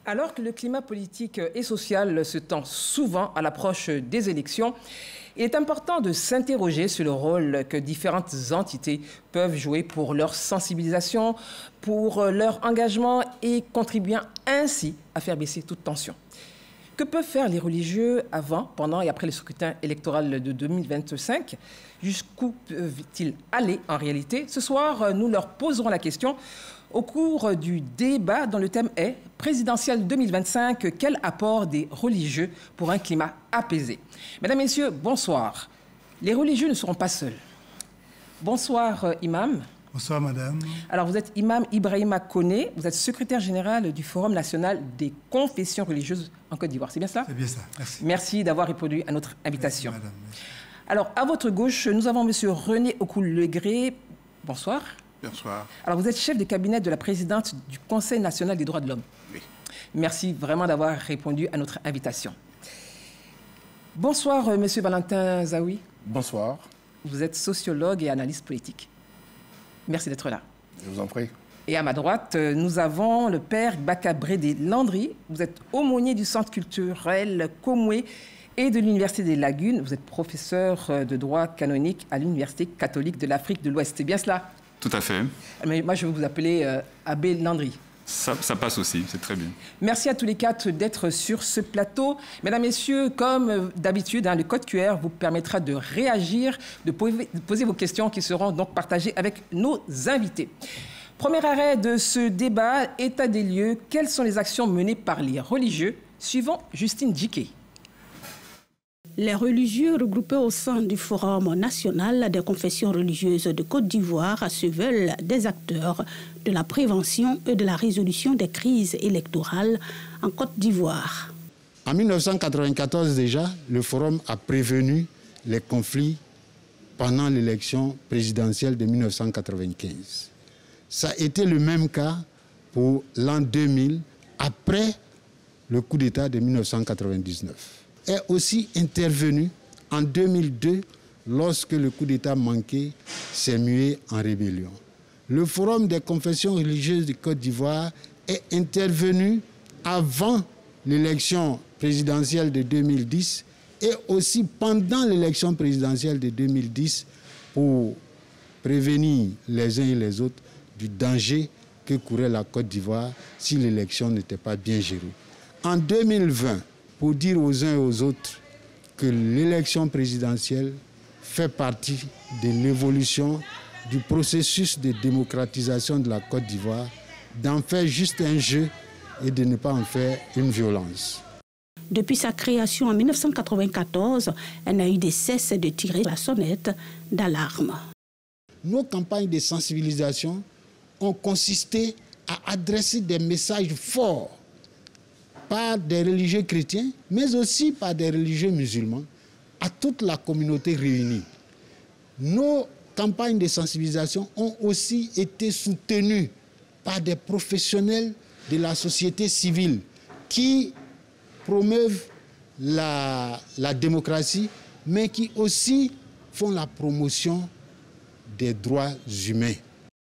Alors que le climat politique et social se tend souvent à l'approche des élections, il est important de s'interroger sur le rôle que différentes entités peuvent jouer pour leur sensibilisation, pour leur engagement et contribuant ainsi à faire baisser toute tension. Que peuvent faire les religieux avant, pendant et après le scrutin électoral de 2025? Jusqu'où peuvent-ils aller en réalité? Ce soir, nous leur poserons la question au cours du débat dont le thème est « Présidentielle 2025, quel apport des religieux pour un climat apaisé ?» Mesdames, Messieurs, bonsoir. Les religieux ne seront pas seuls. Bonsoir, Imam. Bonsoir, madame. Alors, vous êtes Imam Ibrahima Koné, vous êtes secrétaire général du Forum national des confessions religieuses en Côte d'Ivoire. C'est bien cela? C'est bien ça, merci. Merci d'avoir répondu à notre invitation. Merci, madame. Merci. Alors, à votre gauche, nous avons monsieur René Okoul-Legré. Bonsoir. Bonsoir. Alors, vous êtes chef de cabinet de la présidente du Conseil national des droits de l'homme. Oui. Merci vraiment d'avoir répondu à notre invitation. Bonsoir, monsieur Valentin Zaoui. Bonsoir. Vous êtes sociologue et analyste politique. Merci d'être là. Je vous en prie. Et à ma droite, nous avons le père Bakabrédé Landry. Vous êtes aumônier du Centre culturel Komoué et de l'Université des Lagunes. Vous êtes professeur de droit canonique à l'Université catholique de l'Afrique de l'Ouest. C'est bien cela? Tout à fait. Mais moi, je vais vous appeler Abbé Landry. Ça passe aussi, c'est très bien. Merci à tous les quatre d'être sur ce plateau. Mesdames, Messieurs, comme d'habitude, le code QR vous permettra de réagir, de poser vos questions qui seront donc partagées avec nos invités. Premier arrêt de ce débat, état des lieux. Quelles sont les actions menées par les religieux? Suivons Justine Djiké. Les religieux regroupés au sein du Forum national des confessions religieuses de Côte d'Ivoire se veulent des acteurs de la prévention et de la résolution des crises électorales en Côte d'Ivoire. En 1994 déjà, le Forum a prévenu les conflits pendant l'élection présidentielle de 1995. Ça a été le même cas pour l'an 2000, après le coup d'État de 1999. Est aussi intervenu en 2002 lorsque le coup d'État manqué s'est mué en rébellion. Le Forum des confessions religieuses de Côte d'Ivoire est intervenu avant l'élection présidentielle de 2010 et aussi pendant l'élection présidentielle de 2010 pour prévenir les uns et les autres du danger que courait la Côte d'Ivoire si l'élection n'était pas bien gérée. En 2020, pour dire aux uns et aux autres que l'élection présidentielle fait partie de l'évolution du processus de démocratisation de la Côte d'Ivoire, d'en faire juste un jeu et de ne pas en faire une violence. Depuis sa création en 1994, elle n'a eu de cesse de tirer la sonnette d'alarme. Nos campagnes de sensibilisation ont consisté à adresser des messages forts par des religieux chrétiens, mais aussi par des religieux musulmans, à toute la communauté réunie. Nos campagnes de sensibilisation ont aussi été soutenues par des professionnels de la société civile qui promeuvent la démocratie, mais qui aussi font la promotion des droits humains.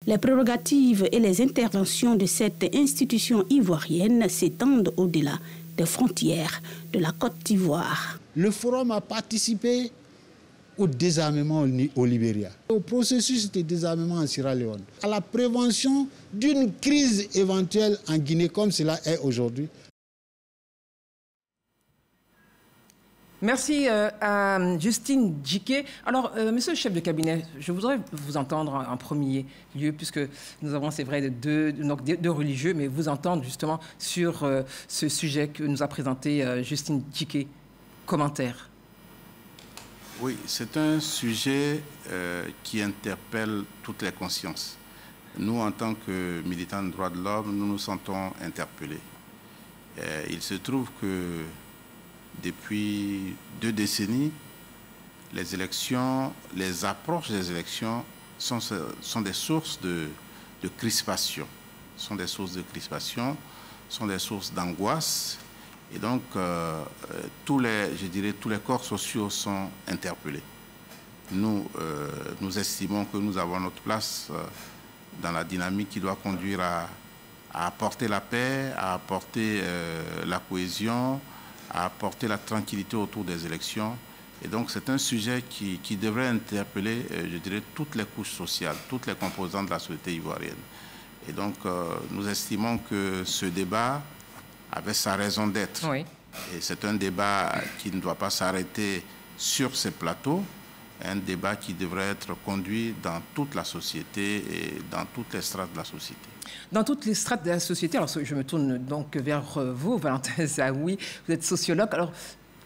Les prérogatives et les interventions de cette institution ivoirienne s'étendent au-delà des frontières de la Côte d'Ivoire. Le Forum a participé au désarmement au Libéria, au processus de désarmement en Sierra Leone, à la prévention d'une crise éventuelle en Guinée comme cela est aujourd'hui. Merci à Justine Djiké. Alors, monsieur le chef de cabinet, je voudrais vous entendre en premier lieu, puisque nous avons, c'est vrai, deux religieux, mais vous entendre justement sur ce sujet que nous a présenté Justine Djiké. Commentaire. Oui, c'est un sujet qui interpelle toutes les consciences. Nous, en tant que militants de droits de l'homme, nous nous sentons interpellés. Il se trouve que depuis 2 décennies, les élections, les approches des élections sont des sources de crispation. Sont des sources de crispation, sont des sources d'angoisse. Et donc, tous les corps sociaux sont interpellés. Nous estimons que nous avons notre place dans la dynamique qui doit conduire à à apporter la paix, à apporter la cohésion, à apporter la tranquillité autour des élections. Et donc c'est un sujet qui devrait interpeller, je dirais, toutes les couches sociales, toutes les composantes de la société ivoirienne. Et donc nous estimons que ce débat avait sa raison d'être. Oui. Et c'est un débat qui ne doit pas s'arrêter sur ces plateaux, un débat qui devrait être conduit dans toute la société et dans toutes les strates de la société. Dans toutes les strates de la société, alors je me tourne donc vers vous, Valentin Zaoui, vous êtes sociologue, alors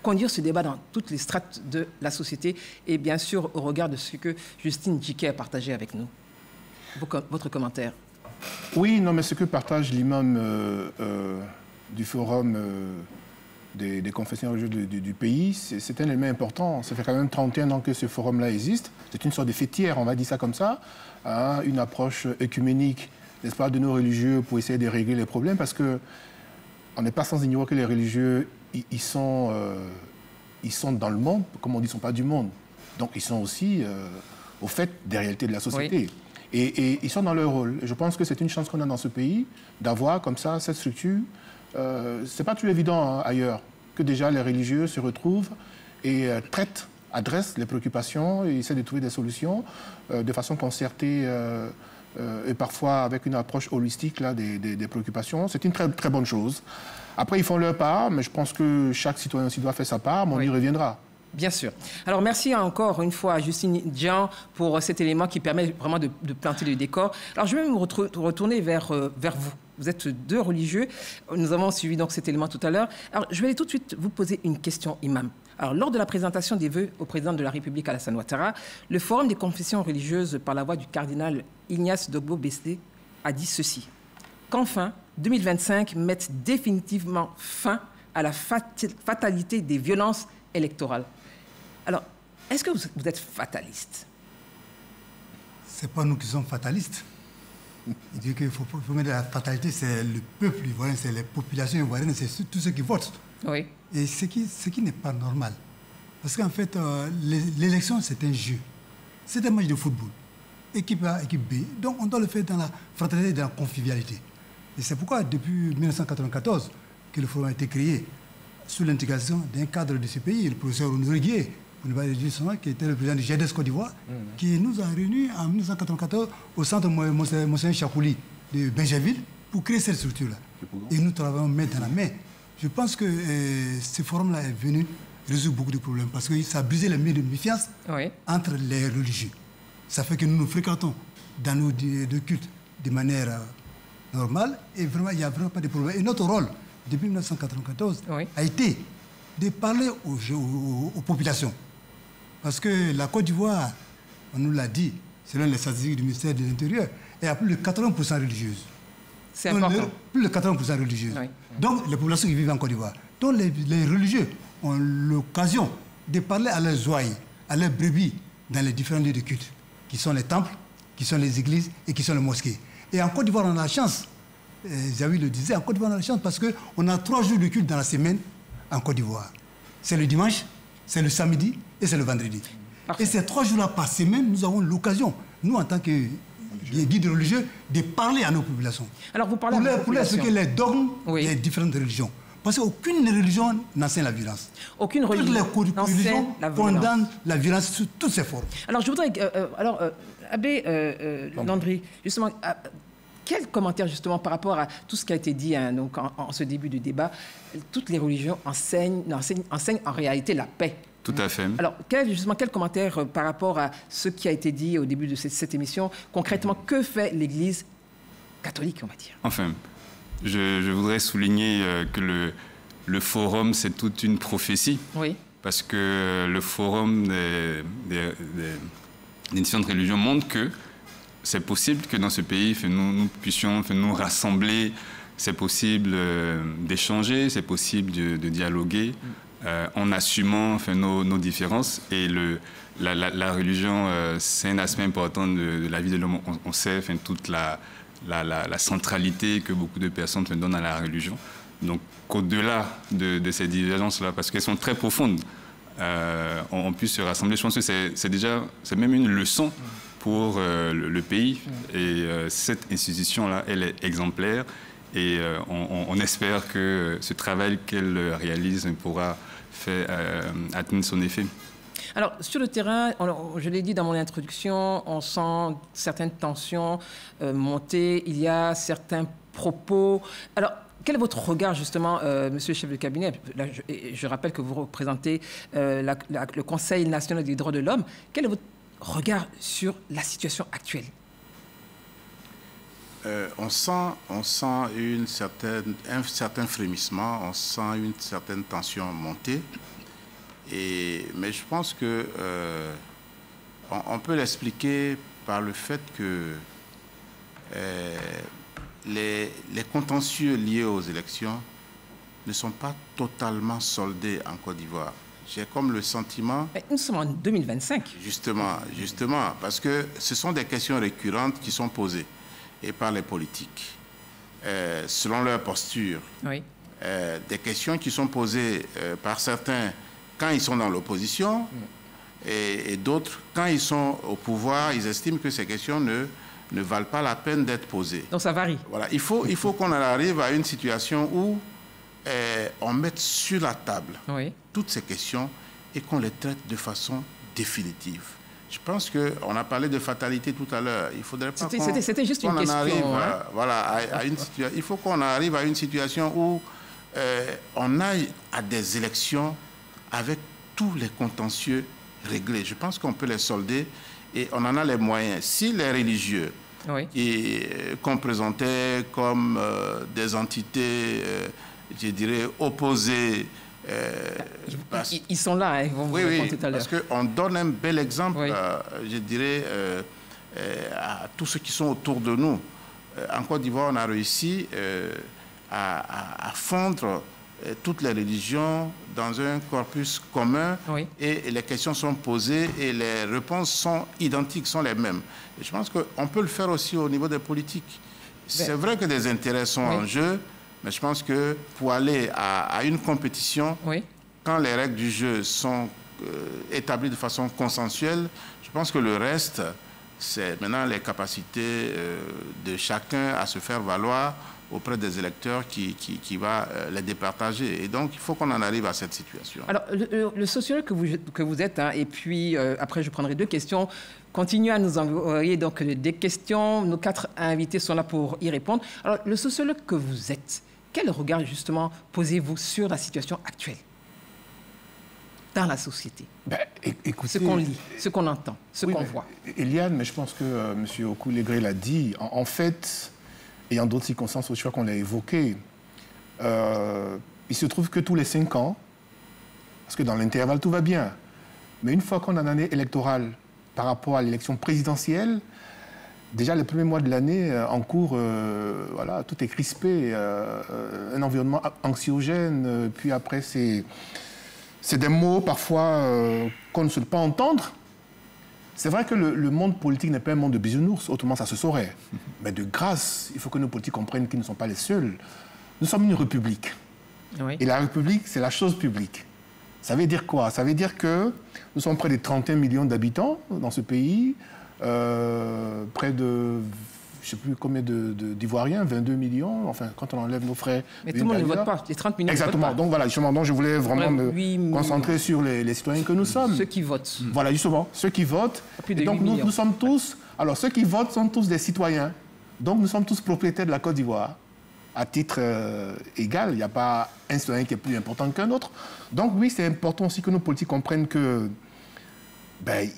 conduire ce débat dans toutes les strates de la société et bien sûr au regard de ce que Justine Djiké a partagé avec nous. Votre commentaire? Oui, non, mais ce que partage l'imam du forum des confessions religieuses du pays, c'est un élément important. Ça fait quand même 31 ans que ce forum-là existe. C'est une sorte de fêtière, on va dire ça comme ça, hein, une approche œcuménique, n'est-ce pas, de nos religieux pour essayer de régler les problèmes, parce que on n'est pas sans ignorer que les religieux, ils sont dans le monde, comme on dit, ils ne sont pas du monde. Donc ils sont aussi au fait des réalités de la société. Oui. Et ils sont dans leur rôle. Et je pense que c'est une chance qu'on a dans ce pays d'avoir comme ça cette structure. C'est pas tout évident ailleurs que déjà les religieux se retrouvent et adressent les préoccupations et essaient de trouver des solutions de façon concertée et parfois avec une approche holistique là, des préoccupations. C'est une très, très bonne chose. Après, ils font leur part, mais je pense que chaque citoyen aussi doit faire sa part, mais on y reviendra. Bien sûr. Alors, merci encore une fois à Justine Dian pour cet élément qui permet vraiment de planter le décor. Alors, je vais me retourner vers vous. Vous êtes deux religieux. Nous avons suivi donc cet élément tout à l'heure. Alors, je vais aller tout de suite vous poser une question, imam. Alors, lors de la présentation des vœux au président de la République, Alassane Ouattara, le Forum des confessions religieuses, par la voix du cardinal Ignace Dogbo Bessé, a dit ceci. Qu'enfin, 2025 mette définitivement fin à la fatalité des violences électorales. Alors, est-ce que vous êtes fataliste? Ce n'est pas nous qui sommes fatalistes. Il dit qu'il faut mettre la fatalité, c'est le peuple ivoirien, c'est les populations ivoiriennes, c'est tous ceux qui votent. Oui. Et ce qui n'est pas normal. Parce qu'en fait, l'élection, c'est un jeu. C'est un match de football. Équipe A, équipe B. Donc, on doit le faire dans la fraternité et dans la convivialité. Et c'est pourquoi, depuis 1994, que le forum a été créé, sous l'intégration d'un cadre de ce pays, le professeur Honoré Guié, qui était le président du GEDES Côte d'Ivoire, qui nous a réunis en 1994 au centre Monseigneur Chakouli de Benjaville pour créer cette structure-là. Et nous travaillons main dans la main. Je pense que ce forum-là est venu résoudre beaucoup de problèmes parce que ça a brisé les liens de méfiance entre les religieux. Ça fait que nous nous fréquentons dans nos deux cultes de manière normale et vraiment, il n'y a vraiment pas de problème. Et notre rôle, depuis 1994, a été de parler aux populations. Parce que la Côte d'Ivoire, on nous l'a dit, selon les statistiques du ministère de l'Intérieur, est à plus de 80% religieuse. C'est important. Plus de 80% religieuse. Oui. Donc, les populations qui vivent en Côte d'Ivoire. Donc, les religieux ont l'occasion de parler à leurs ouailles, à leurs brebis, dans les différents lieux de culte, qui sont les temples, qui sont les églises et qui sont les mosquées. Et en Côte d'Ivoire, on a la chance, Zawi le disait, en Côte d'Ivoire, on a la chance parce qu'on a 3 jours de culte dans la semaine en Côte d'Ivoire. C'est le dimanche, c'est le samedi et c'est le vendredi. Parfait. Et ces 3 jours-là par semaine, nous avons l'occasion, nous en tant que guides religieux, de parler à nos populations. Alors vous parlez pour leur expliquer les dogmes des différentes religions. Parce qu'aucune religion n'enseigne la violence. Aucune religion condamne la violence sous toutes ses formes. Alors je voudrais... Abbé Landry, justement... Quel commentaire justement par rapport à tout ce qui a été dit donc en ce début de débat? Toutes les religions enseignent en réalité la paix. Tout à fait. Alors, quel commentaire par rapport à ce qui a été dit au début de cette émission? Concrètement, que fait l'Église catholique, on va dire? Enfin, je voudrais souligner que le forum, c'est toute une prophétie. Oui. Parce que le forum des différentes religions montre que c'est possible que dans ce pays, nous puissions nous rassembler, c'est possible d'échanger, c'est possible de dialoguer en assumant nos différences. Et la religion, c'est un aspect important de la vie de l'homme. On sait toute la centralité que beaucoup de personnes donnent à la religion. Donc, au-delà de ces divergences-là, parce qu'elles sont très profondes, on puisse se rassembler. Je pense que c'est même une leçon pour le pays. Et cette institution-là, elle est exemplaire. Et on espère que ce travail qu'elle réalise pourra atteindre son effet. Alors, sur le terrain, je l'ai dit dans mon introduction, on sent certaines tensions monter, il y a certains propos. Alors, quel est votre regard, justement, monsieur le chef de cabinet? Là, je rappelle que vous représentez le Conseil national des droits de l'homme. Quel est votre regard sur la situation actuelle? On sent un certain frémissement, on sent une certaine tension monter. Mais je pense que on peut l'expliquer par le fait que les contentieux liés aux élections ne sont pas totalement soldés en Côte d'Ivoire. J'ai comme le sentiment... Mais nous sommes en 2025. Justement, parce que ce sont des questions récurrentes qui sont posées et par les politiques, selon leur posture. Oui. Des questions qui sont posées par certains quand ils sont dans l'opposition et d'autres, quand ils sont au pouvoir, ils estiment que ces questions ne valent pas la peine d'être posées. Donc ça varie. Voilà, il faut qu'on arrive à une situation où on mette sur la table toutes ces questions et qu'on les traite de façon définitive. Je pense qu'on a parlé de fatalité tout à l'heure. Il faudrait pas c'était juste une question. Il faut qu'on arrive à une situation où on aille à des élections avec tous les contentieux réglés. Je pense qu'on peut les solder et on en a les moyens. Si les religieux qu'on présentait comme des entités, je dirais, opposées... ils sont là, ils vont vous répondre tout à l'heure. Parce qu'on donne un bel exemple, je dirais, à tous ceux qui sont autour de nous. En Côte d'Ivoire, on a réussi à fondre toutes les religions dans un corpus commun et les questions sont posées et les réponses sont identiques, sont les mêmes. Et je pense qu'on peut le faire aussi au niveau des politiques. C'est vrai que des intérêts sont en jeu, mais je pense que pour aller à une compétition, quand les règles du jeu sont établies de façon consensuelle, je pense que le reste, c'est maintenant les capacités de chacun à se faire valoir auprès des électeurs qui va les départager. Et donc, il faut qu'on en arrive à cette situation. Alors, le sociologue que vous êtes, et puis après, je prendrai deux questions, continuez à nous envoyer donc des questions. Nos 4 invités sont là pour y répondre. Alors, le sociologue que vous êtes, quel regard, justement, posez-vous sur la situation actuelle dans la société? Écoutez, ce qu'on lit, ce qu'on entend, ce qu'on voit. Eliane, mais je pense que M. Okou-Légré l'a dit. En fait... Et en d'autres circonstances, je crois qu'on l'a évoqué, il se trouve que tous les 5 ans, parce que dans l'intervalle, tout va bien, mais une fois qu'on a une année électorale par rapport à l'élection présidentielle, déjà les premiers mois de l'année en cours, voilà, tout est crispé, un environnement anxiogène, puis après, c'est des mots parfois qu'on ne souhaite pas entendre. C'est vrai que le monde politique n'est pas un monde de bisounours, autrement ça se saurait. Mais de grâce, il faut que nos politiques comprennent qu'ils ne sont pas les seuls. Nous sommes une république. Et la république, c'est la chose publique. Ça veut dire quoi? Ça veut dire que nous sommes près de 31 millions d'habitants dans ce pays, près de, je ne sais plus combien d'Ivoiriens, 22 millions, enfin, quand on enlève nos frais. Mais tout le monde ne vote pas, les 30 millions exactement. ne votent pas. Donc voilà, justement, donc je voulais vraiment me concentrer sur les citoyens que nous sommes. Ceux qui votent. Voilà, justement, ceux qui votent. Plus de et donc nous sommes tous, alors ceux qui votent sont tous des citoyens. Donc nous sommes tous propriétaires de la Côte d'Ivoire. À titre égal, il n'y a pas un citoyen qui est plus important qu'un autre. Donc oui, c'est important aussi que nos politiques comprennent que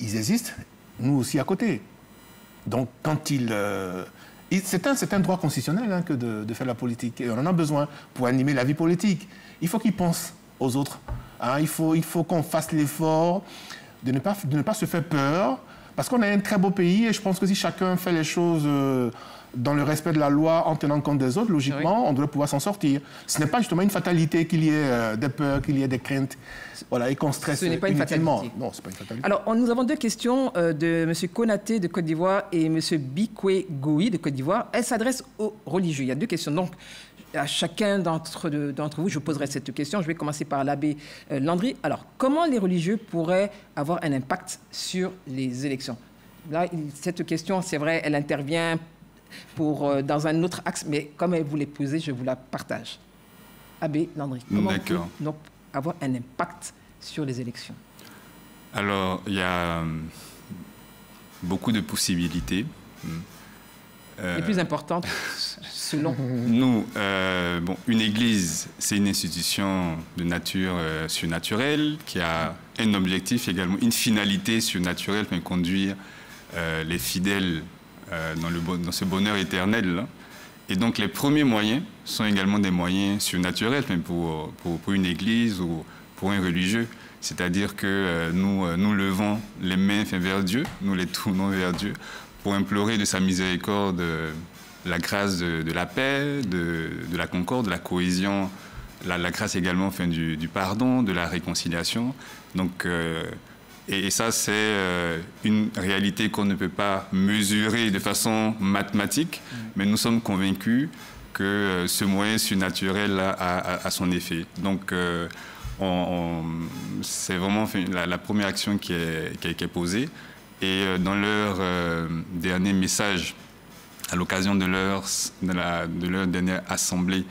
ils existent, nous aussi à côté. Donc quand c'est un droit constitutionnel que de faire la politique. Et on en a besoin pour animer la vie politique. Il faut qu'ils pensent aux autres. Il faut qu'on fasse l'effort de ne pas se faire peur. Parce qu'on a un très beau pays et je pense que si chacun fait les choses dans le respect de la loi, en tenant compte des autres, logiquement, on devrait pouvoir s'en sortir. Ce n'est pas justement une fatalité qu'il y ait des peurs, qu'il y ait des craintes, voilà, et qu'on stresse inutilement. Ce n'est pas une fatalité. Non, ce n'est pas une fatalité. Alors, nous avons 2 questions de M. Konaté de Côte d'Ivoire et M. Bikwe Goui de Côte d'Ivoire. Elles s'adressent aux religieux. Il y a 2 questions. Donc, à chacun d'entre vous, je poserai cette question. Je vais commencer par l'abbé Landry. Alors, comment les religieux pourraient avoir un impact sur les élections? Là, cette question, c'est vrai, elle intervient dans un autre axe, mais comme elle vous l'a posée, je vous la partage. Abbé Landry, comment vous avoir un impact sur les élections? Alors, il y a beaucoup de possibilités. Les plus importantes, selon nous, une église, c'est une institution de nature surnaturelle qui a un objectif également, une finalité surnaturelle, pour conduire les fidèles dans ce bonheur éternel. Là. Et donc, les premiers moyens sont également des moyens surnaturels, même pour une église ou pour un religieux. C'est-à-dire que nous levons les mains vers Dieu, nous les tournons vers Dieu, pour implorer de sa miséricorde la grâce de la paix, de la concorde, de la cohésion, la grâce également du pardon, de la réconciliation. Donc, et ça, c'est une réalité qu'on ne peut pas mesurer de façon mathématique, mais nous sommes convaincus que ce moyen surnaturel a son effet. Donc, c'est vraiment la première action qui est posée. Et dans leur dernier message, à l'occasion de leur dernière assemblée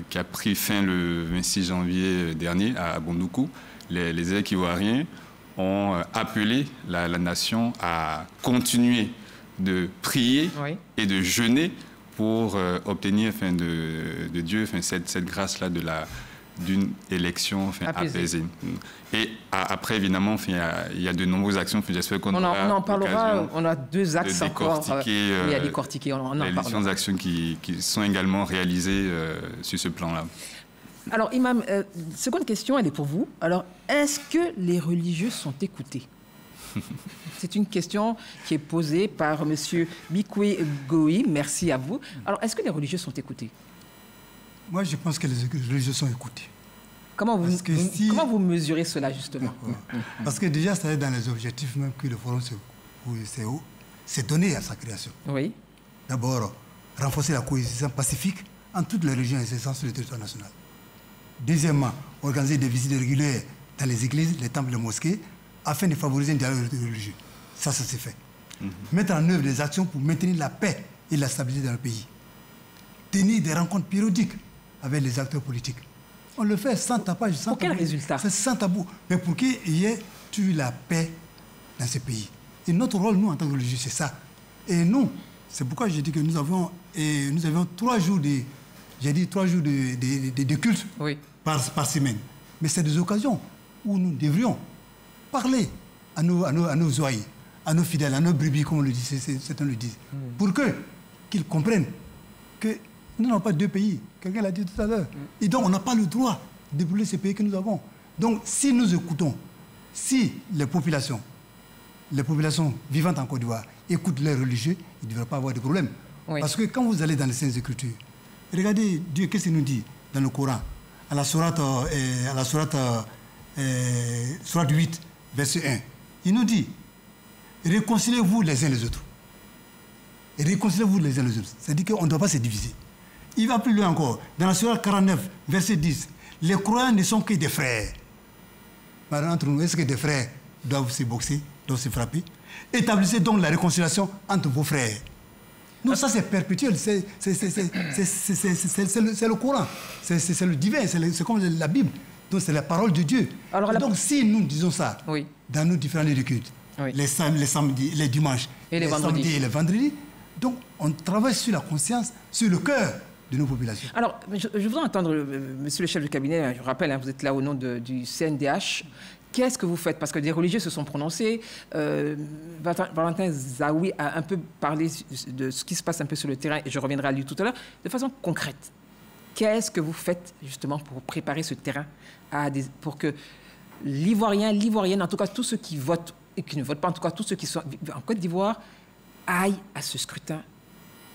qui a pris fin le 26 janvier dernier à Bondoukou, les évêques ivoiriens ont appelé la nation à continuer de prier et de jeûner pour obtenir de Dieu cette grâce-là d'une élection apaisée. Et après, évidemment, il y a de nombreuses actions. J'espère qu'on en parlera. On a deux axes encore. Il y a décortiquer. Les différentes actions qui sont également réalisées sur ce plan-là. Alors, Imam, seconde question, elle est pour vous. Alors, est-ce que les religieux sont écoutés? C'est une question qui est posée par M. Bikwe Goï. Merci à vous. Alors, est-ce que les religieux sont écoutés? Moi, je pense que les religieux sont écoutés. Comment vous mesurez cela, justement? Parce que déjà, c'est dans les objectifs même que le Forum s'est donné à sa création. Oui. D'abord, renforcer la cohésion pacifique entre toutes les régions existantes sur le territoire national. Deuxièmement, organiser des visites régulières dans les églises, les temples, les mosquées, afin de favoriser un dialogue religieux. Ça s'est fait. Mettre en œuvre des actions pour maintenir la paix et la stabilité dans le pays. Tenir des rencontres périodiques avec les acteurs politiques. On le fait sans tapage, sans tabou. Pour quel résultat? C'est sans tabou. Mais pour qu'il y ait la paix dans ce pays. Et notre rôle, nous, en tant que religieux, c'est ça. Et nous, c'est pourquoi j'ai dit que nous avions 3 jours de culte par semaine. Mais c'est des occasions où nous devrions parler à nos oreilles, à nos fidèles, à nos brebis, comme on le dit, certains le disent, pour qu'ils comprennent que nous n'avons pas 2 pays. Quelqu'un l'a dit tout à l'heure. Et donc, on n'a pas le droit de brûler ces pays que nous avons. Donc, si nous écoutons, si les populations vivantes en Côte d'Ivoire écoutent les religieux, il ne devrait pas avoir de problème. Oui. Parce que quand vous allez dans les Saintes Écritures, regardez Dieu, qu'est-ce qu'il nous dit dans le Coran, à la sourate 8, verset 1. Il nous dit, réconciliez-vous les uns les autres. Réconciliez-vous les uns les autres. C'est-à-dire qu'on ne doit pas se diviser. Il va plus loin encore. Dans la sourate 49, verset 10, les croyants ne sont que des frères. Par entre nous, est-ce que des frères doivent se boxer, doivent se frapper? Établissez donc la réconciliation entre vos frères. Non, ça c'est perpétuel, c'est le Coran, c'est le divin, c'est comme la Bible. Donc c'est la parole de Dieu. Alors, donc si nous disons ça dans nos différents lieux de culte, les samedis, les dimanches, les samedis et les vendredis, donc on travaille sur la conscience, sur le cœur de nos populations. Alors, je voudrais entendre, monsieur le chef du cabinet, je vous rappelle, vous êtes là au nom du CNDH. Qu'est-ce que vous faites? Parce que des religieux se sont prononcés. Valentin Zawi a un peu parlé de ce qui se passe un peu sur le terrain, et je reviendrai à lui tout à l'heure, de façon concrète. Qu'est-ce que vous faites justement pour préparer ce terrain pour que l'Ivoirienne, en tout cas tous ceux qui votent et qui ne votent pas, en tout cas tous ceux qui sont en Côte d'Ivoire, aillent à ce scrutin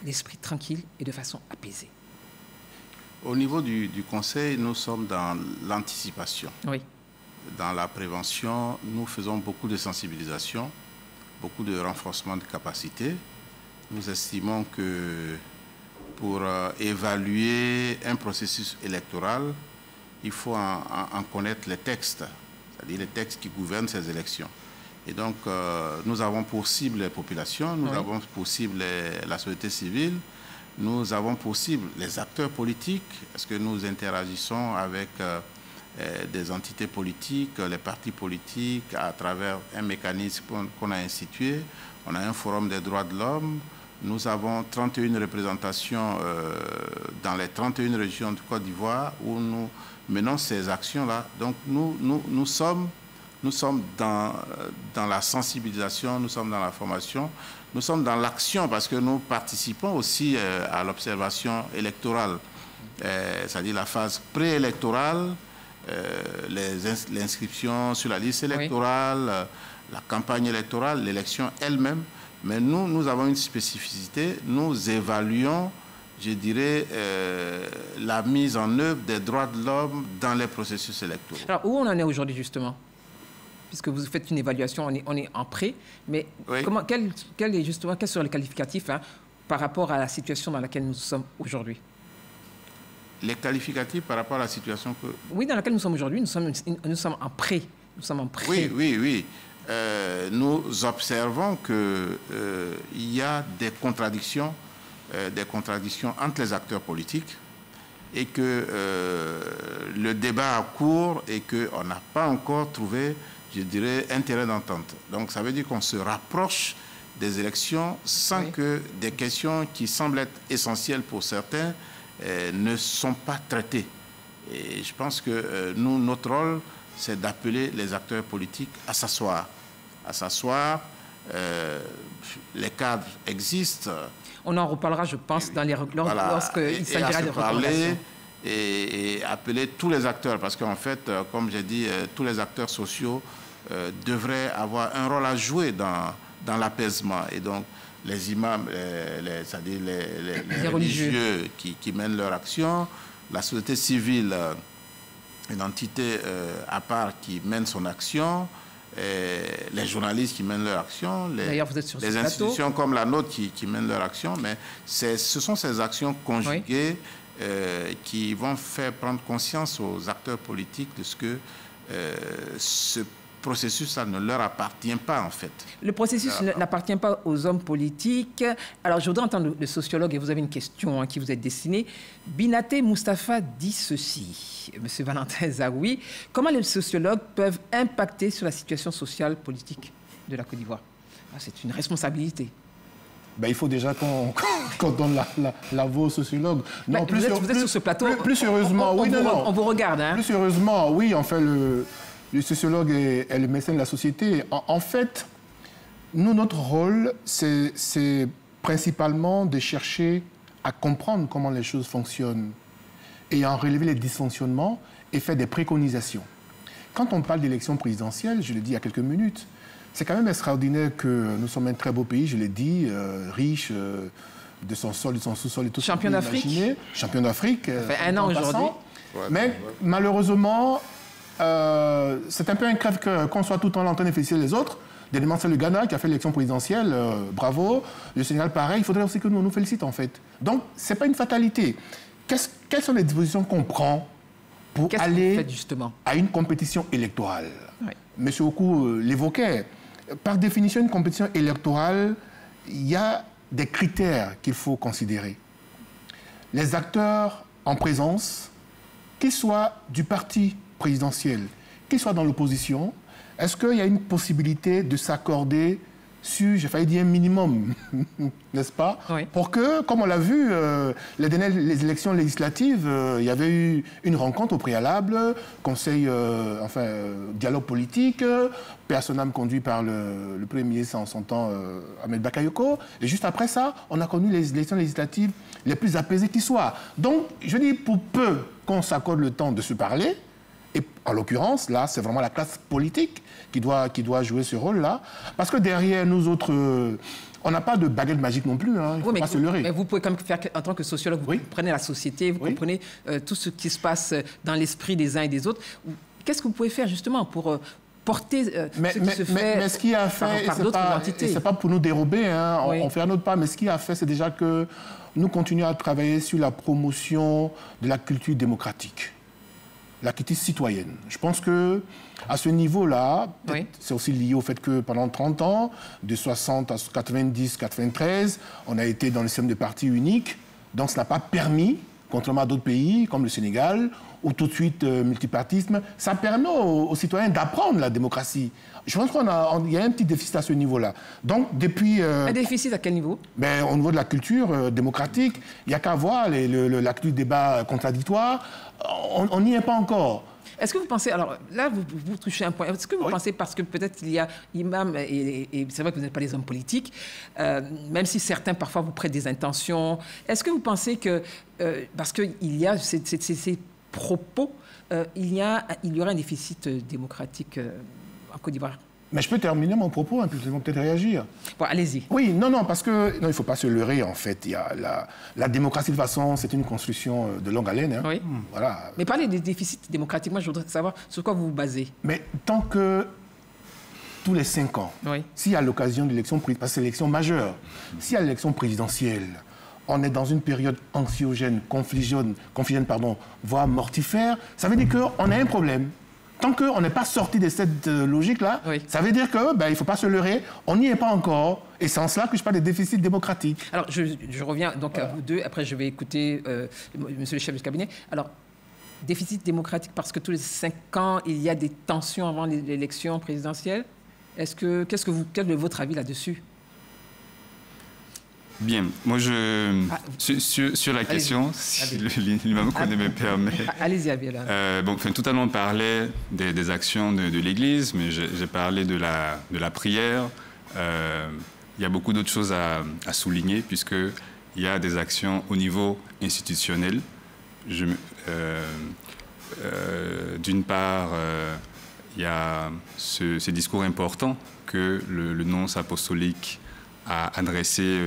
l'esprit tranquille et de façon apaisée? Au niveau du Conseil, nous sommes dans l'anticipation. Oui. Dans la prévention, nous faisons beaucoup de sensibilisation, beaucoup de renforcement de capacités. Nous estimons que pour évaluer un processus électoral, il faut en connaître les textes, c'est-à-dire les textes qui gouvernent ces élections. Et donc, nous avons pour cible les populations, nous avons pour cible la société civile, nous avons pour cible les acteurs politiques, parce que nous interagissons avec des entités politiques, les partis politiques, à travers un mécanisme qu'on a institué. On a un forum des droits de l'homme. Nous avons 31 représentations dans les 31 régions de Côte d'Ivoire où nous menons ces actions-là. Donc, nous sommes dans la sensibilisation, nous sommes dans la formation, nous sommes dans l'action parce que nous participons aussi à l'observation électorale, c'est-à-dire la phase préélectorale, l'inscription sur la liste électorale, la campagne électorale, l'élection elle-même. Mais nous avons une spécificité, nous évaluons, je dirais, la mise en œuvre des droits de l'homme dans les processus électoraux. Alors, où on en est aujourd'hui, justement? Puisque vous faites une évaluation, on est en prêt, mais quels sont les qualificatifs par rapport à la situation dans laquelle nous sommes aujourd'hui? Les qualificatifs par rapport à la situation que... Oui, dans laquelle nous sommes aujourd'hui, nous sommes en prêt. Nous sommes en prêt. Oui. Nous observons qu'il y a des contradictions entre les acteurs politiques et que le débat a cours et qu'on n'a pas encore trouvé, je dirais, intérêt d'entente. Donc ça veut dire qu'on se rapproche des élections sans que des questions qui semblent être essentielles pour certains ne sont pas traitées. Et je pense que notre rôle, c'est d'appeler les acteurs politiques à s'asseoir. Les cadres existent. On en reparlera, je pense, lorsqu'il s'agira de recommandations. Et appeler tous les acteurs, parce qu'en fait, comme j'ai dit, tous les acteurs sociaux devraient avoir un rôle à jouer dans l'apaisement. Et donc, les imams, c'est-à-dire les religieux qui mènent leur action, la société civile, une entité à part qui mène son action, les journalistes qui mènent leur action, les institutions comme la nôtre qui mènent leur action, mais ce sont ces actions conjuguées qui vont faire prendre conscience aux acteurs politiques de ce que ce processus-là ne leur appartient pas, en fait. Le processus n'appartient pas aux hommes politiques. Alors, je voudrais entendre le sociologue, et vous avez une question qui vous est destinée. Binaté Moustapha dit ceci, Monsieur Valentin Zaoui, comment les sociologues peuvent impacter sur la situation sociale politique de la Côte d'Ivoire? C'est une responsabilité. Il faut déjà qu'on donne la voix aux sociologues. Non, vous êtes sur ce plateau. Plus sérieusement, on vous regarde. Plus sérieusement, oui, en fait, le sociologue est le médecin de la société. En fait, notre rôle, c'est principalement de chercher à comprendre comment les choses fonctionnent et en relever les dysfonctionnements et faire des préconisations. Quand on parle d'élection présidentielle, je l'ai dit il y a quelques minutes, c'est quand même extraordinaire que nous sommes un très beau pays, je l'ai dit, riche de son sol, de son sous-sol et tout. Champion d'Afrique. Champion d'Afrique. Ça fait un an aujourd'hui. Mais malheureusement, c'est un peu un crève-cœur qu'on soit tout le temps en train de féliciter les autres. Dernièrement, c'est le Ghana qui a fait l'élection présidentielle, bravo. Le Sénégal, pareil, il faudrait aussi que nous félicite en fait. Donc, ce n'est pas une fatalité. Quelles sont les dispositions qu'on prend pour aller à une compétition électorale? Monsieur Okou l'évoquait. Par définition, une compétition électorale, il y a des critères qu'il faut considérer. Les acteurs en présence, qu'ils soient du parti présidentiel, qu'ils soient dans l'opposition, est-ce qu'il y a une possibilité de s'accorder sur, j'ai failli dire un minimum, n'est-ce pas? Oui. Pour que, comme on l'a vu, les élections législatives, il y avait eu une rencontre au préalable, dialogue politique, personnellement conduit par le Premier ministre en son temps, Ahmed Bakayoko. Et juste après ça, on a connu les élections législatives les plus apaisées qui soient. Donc, je dis, pour peu qu'on s'accorde le temps de se parler, et en l'occurrence, là, c'est vraiment la classe politique qui doit jouer ce rôle-là. Parce que derrière nous autres, on n'a pas de baguette magique non plus, il ne faut pas se leurrer. Mais vous pouvez quand même faire, en tant que sociologue, vous comprenez la société, vous comprenez tout ce qui se passe dans l'esprit des uns et des autres. Qu'est-ce que vous pouvez faire justement pour porter ce qui se fait mais ce qui a fait, par d'autres entités? Ce n'est pas pour nous dérober, on fait un autre pas, mais ce qui a fait, c'est déjà que nous continuons à travailler sur la promotion de la culture démocratique. la critique citoyenne. Je pense qu'à ce niveau-là, oui, c'est aussi lié au fait que pendant 30 ans, de 60 à 90, 93, on a été dans le système de parti unique. Donc, ça n'a pas permis, contrairement à d'autres pays comme le Sénégal, ou tout de suite multipartisme, ça permet aux citoyens d'apprendre la démocratie. Je pense qu'il y a un petit déficit à ce niveau-là. Donc, depuis... un déficit à quel niveau? Au niveau de la culture démocratique, il n'y a qu'à voir la culture débat contradictoire. On n'y est pas encore. Est-ce que vous pensez, alors là, vous touchez un point, est-ce que vous pensez, parce que peut-être il y a imam, et c'est vrai que vous n'êtes pas les hommes politiques, même si certains parfois vous prêtent des intentions, est-ce que vous pensez que, parce qu'il y a ces propos, il y aurait un déficit démocratique en Côte d'Ivoire? Mais je peux terminer mon propos, puis ils vont peut-être réagir. Bon, allez-y. Oui, non, parce que il ne faut pas se leurrer, en fait. Il y a la démocratie, de toute façon, c'est une construction de longue haleine. Hein. Oui. Voilà. Mais parlez des déficits démocratiques. Moi, je voudrais savoir sur quoi vous vous basez. Mais tant que tous les 5 ans, oui, s'il y a l'occasion d'élection, parce que c'est l'élection majeure, s'il y a l'élection présidentielle, on est dans une période anxiogène, confligène, voire mortifère, ça veut dire qu'on a un problème. Tant qu'on n'est pas sorti de cette logique-là, oui, ça veut dire qu'il ne faut pas se leurrer, on n'y est pas encore. Et c'est en cela que je parle des déficits démocratiques. Alors, je reviens donc à vous deux, après je vais écouter monsieur le chef du cabinet. Alors, déficit démocratique parce que tous les 5 ans, il y a des tensions avant l'élection présidentielle. Quel est votre avis là-dessus? Bien, moi sur la question, si l'imam qu'on me permet. Allez-y, Abiel. Tout à l'heure on parlait des actions de l'Église, mais j'ai parlé de la prière. Il y a beaucoup d'autres choses à souligner, puisqu'il y a des actions au niveau institutionnel. D'une part, il y a ce discours important que le nonce apostolique a adressé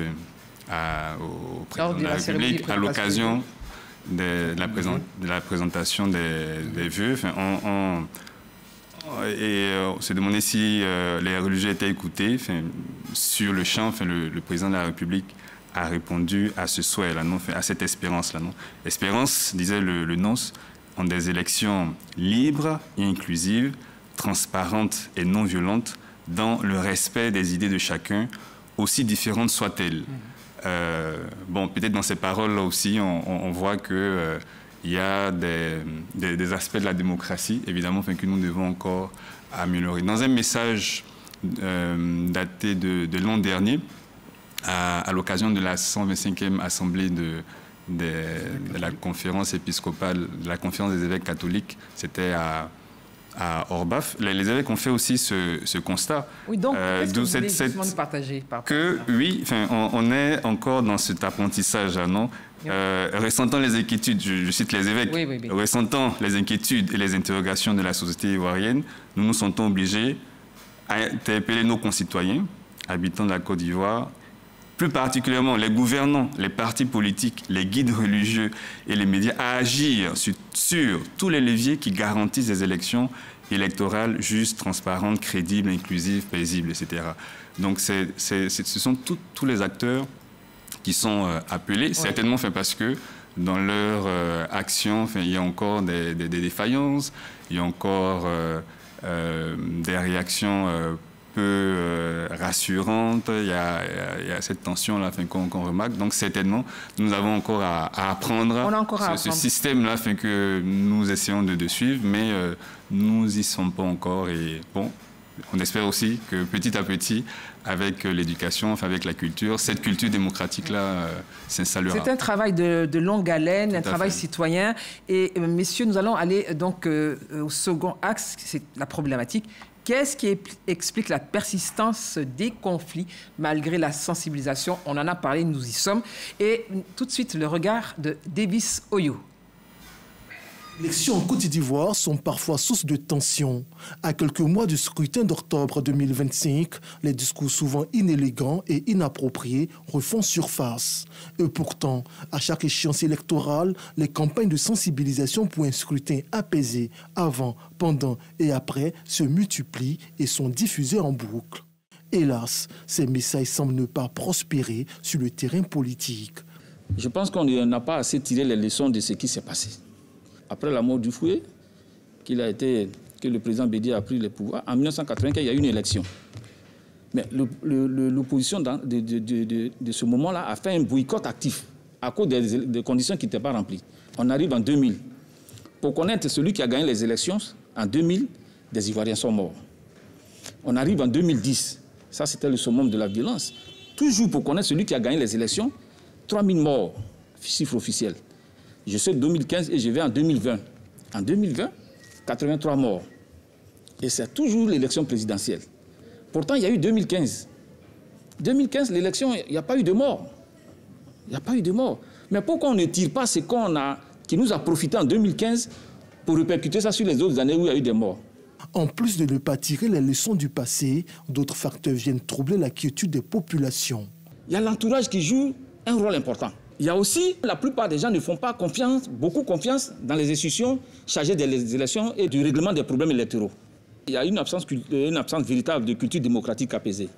au président de la République à l'occasion de la présentation des vœux. On s'est demandé si les religieux étaient écoutés. Sur le champ, le président de la République a répondu à ce souhait-là, à cette espérance-là. Espérance, disait le nonce, en des élections libres et inclusives, transparentes et non violentes, dans le respect des idées de chacun, aussi différentes soient-elles. Peut-être dans ces paroles-là aussi, on voit qu'il y a des aspects de la démocratie, évidemment, que nous devons encore améliorer. Dans un message daté de l'an dernier, à l'occasion de la 125e assemblée de la conférence épiscopale, de la conférence des évêques catholiques, c'était à Orbaf, les évêques ont fait aussi ce constat. Oui, donc, qu'est-ce que vous voulez justement nous partager on est encore dans cet apprentissage-là, non? Ressentant les inquiétudes, je cite les évêques, oui. Ressentant les inquiétudes et les interrogations de la société ivoirienne, nous nous sentons obligés à interpeller nos concitoyens, habitants de la Côte d'Ivoire, plus particulièrement les gouvernants, les partis politiques, les guides religieux et les médias, à agir sur tous les leviers qui garantissent des élections électorales justes, transparentes, crédibles, inclusives, paisibles, etc. Donc ce sont tous les acteurs qui sont appelés, certainement parce que dans leur action, il y a encore des défaillances, il y a encore des réactions peu rassurante, il y a cette tension-là qu'on remarque. Donc, certainement, nous avons encore à apprendre ce système-là que nous essayons de suivre, mais nous n'y sommes pas encore. Et bon, on espère aussi que petit à petit, avec l'éducation, avec la culture, cette culture démocratique-là s'installera. C'est un travail de longue haleine, un travail citoyen. Et messieurs, nous allons aller donc au second axe, c'est la problématique. Qu'est-ce qui explique la persistance des conflits malgré la sensibilisation? On en a parlé, nous y sommes. Et tout de suite, le regard de Davis Oyo. Les élections en Côte d'Ivoire sont parfois source de tensions. À quelques mois du scrutin d'octobre 2025, les discours souvent inélégants et inappropriés refont surface. Et pourtant, à chaque échéance électorale, les campagnes de sensibilisation pour un scrutin apaisé avant, pendant et après se multiplient et sont diffusées en boucle. Hélas, ces messages semblent ne pas prospérer sur le terrain politique. Je pense qu'on n'a pas assez tiré les leçons de ce qui s'est passé. Après la mort du Fouet, que le président Bédié a pris le pouvoir, en 1995, il y a eu une élection. Mais l'opposition de ce moment-là a fait un boycott actif à cause des conditions qui n'étaient pas remplies. On arrive en 2000. Pour connaître celui qui a gagné les élections, en 2000, des Ivoiriens sont morts. On arrive en 2010. Ça, c'était le summum de la violence. Toujours pour connaître celui qui a gagné les élections, 3000 morts, chiffre officiel. Je sais 2015 et je vais en 2020. En 2020, 83 morts. Et c'est toujours l'élection présidentielle. Pourtant, il y a eu 2015. 2015, l'élection, il n'y a pas eu de mort. Il n'y a pas eu de mort. Mais pourquoi on ne tire pas ce qui nous a profité en 2015 pour répercuter ça sur les autres années où il y a eu des morts? En plus de ne pas tirer les leçons du passé, d'autres facteurs viennent troubler la quiétude des populations. Il y a l'entourage qui joue un rôle important. Il y a aussi, la plupart des gens ne font pas beaucoup confiance dans les institutions chargées des élections et du règlement des problèmes électoraux. Il y a une absence véritable de culture démocratique apaisée,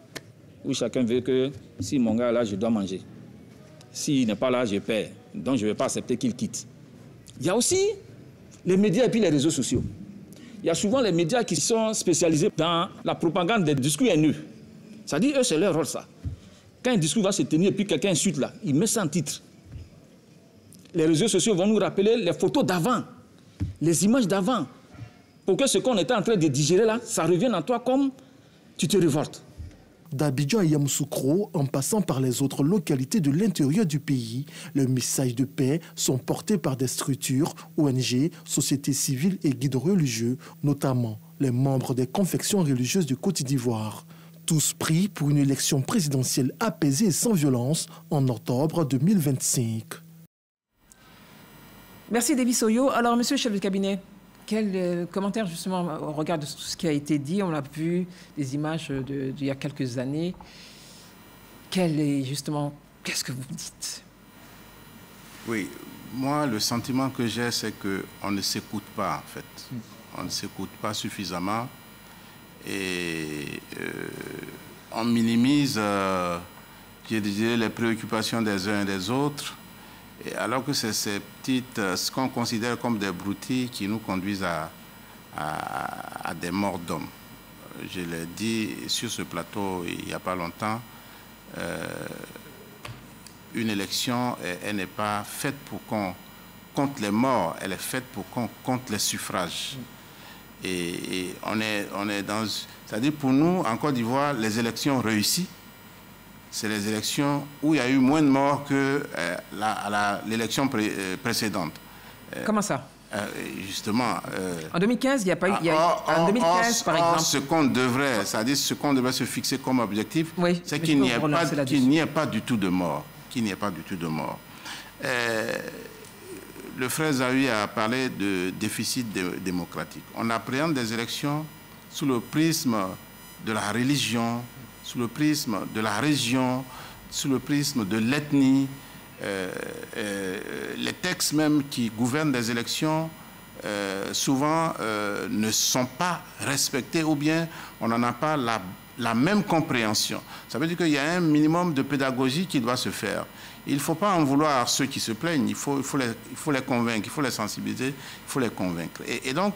où chacun veut que si mon gars est là, je dois manger. S'il n'est pas là, je perds. Donc je ne vais pas accepter qu'il quitte. Il y a aussi les médias et puis les réseaux sociaux. Il y a souvent les médias qui sont spécialisés dans la propagande des discours haineux. Ça dit, eux, c'est leur rôle, ça. Quand un discours va se tenir et puis quelqu'un insulte là, il met ça en titre. Les réseaux sociaux vont nous rappeler les photos d'avant, les images d'avant, pour que ce qu'on était en train de digérer là, ça revienne en toi comme tu te révoltes. D'Abidjan à Yamoussoukro, en passant par les autres localités de l'intérieur du pays, les messages de paix sont portés par des structures, ONG, sociétés civiles et guides religieux, notamment les membres des confections religieuses du Côte d'Ivoire. Tous pris pour une élection présidentielle apaisée et sans violence en octobre 2025. Merci Davis Oyo. Alors, monsieur le chef de cabinet, quel commentaire justement au regard de tout ce qui a été dit? On a vu des images d'il y a quelques années. Qu'est-ce que vous dites? Oui, moi le sentiment que j'ai, c'est qu'on ne s'écoute pas en fait. On ne s'écoute pas suffisamment et on minimise, je dirais, les préoccupations des uns et des autres. Et alors que c'est ces petites, ce qu'on considère comme des broutilles qui nous conduisent à des morts d'hommes. Je l'ai dit sur ce plateau il n'y a pas longtemps, une élection, elle n'est pas faite pour qu'on compte les morts, elle est faite pour qu'on compte les suffrages. Et on est dans... C'est-à-dire pour nous, en Côte d'Ivoire, les élections réussies, c'est les élections où il y a eu moins de morts que l'élection précédente. Comment ça? Justement... en 2015, il n'y a pas eu... en 2015, par exemple... ce qu'on devrait, c'est-à-dire ce qu'on devrait se fixer comme objectif, oui, c'est qu'il n'y ait pas du tout de morts. Qu'il n'y ait pas du tout de morts. Le frère Zawi a parlé de déficit démocratique. On appréhende des élections sous le prisme de la religion, sous le prisme de la région, sous le prisme de l'ethnie. Les textes même qui gouvernent des élections, souvent ne sont pas respectés ou bien on n'en a pas la même compréhension. Ça veut dire qu'il y a un minimum de pédagogie qui doit se faire. Il ne faut pas en vouloir à ceux qui se plaignent, il faut les convaincre, il faut les sensibiliser, il faut les convaincre. Et donc,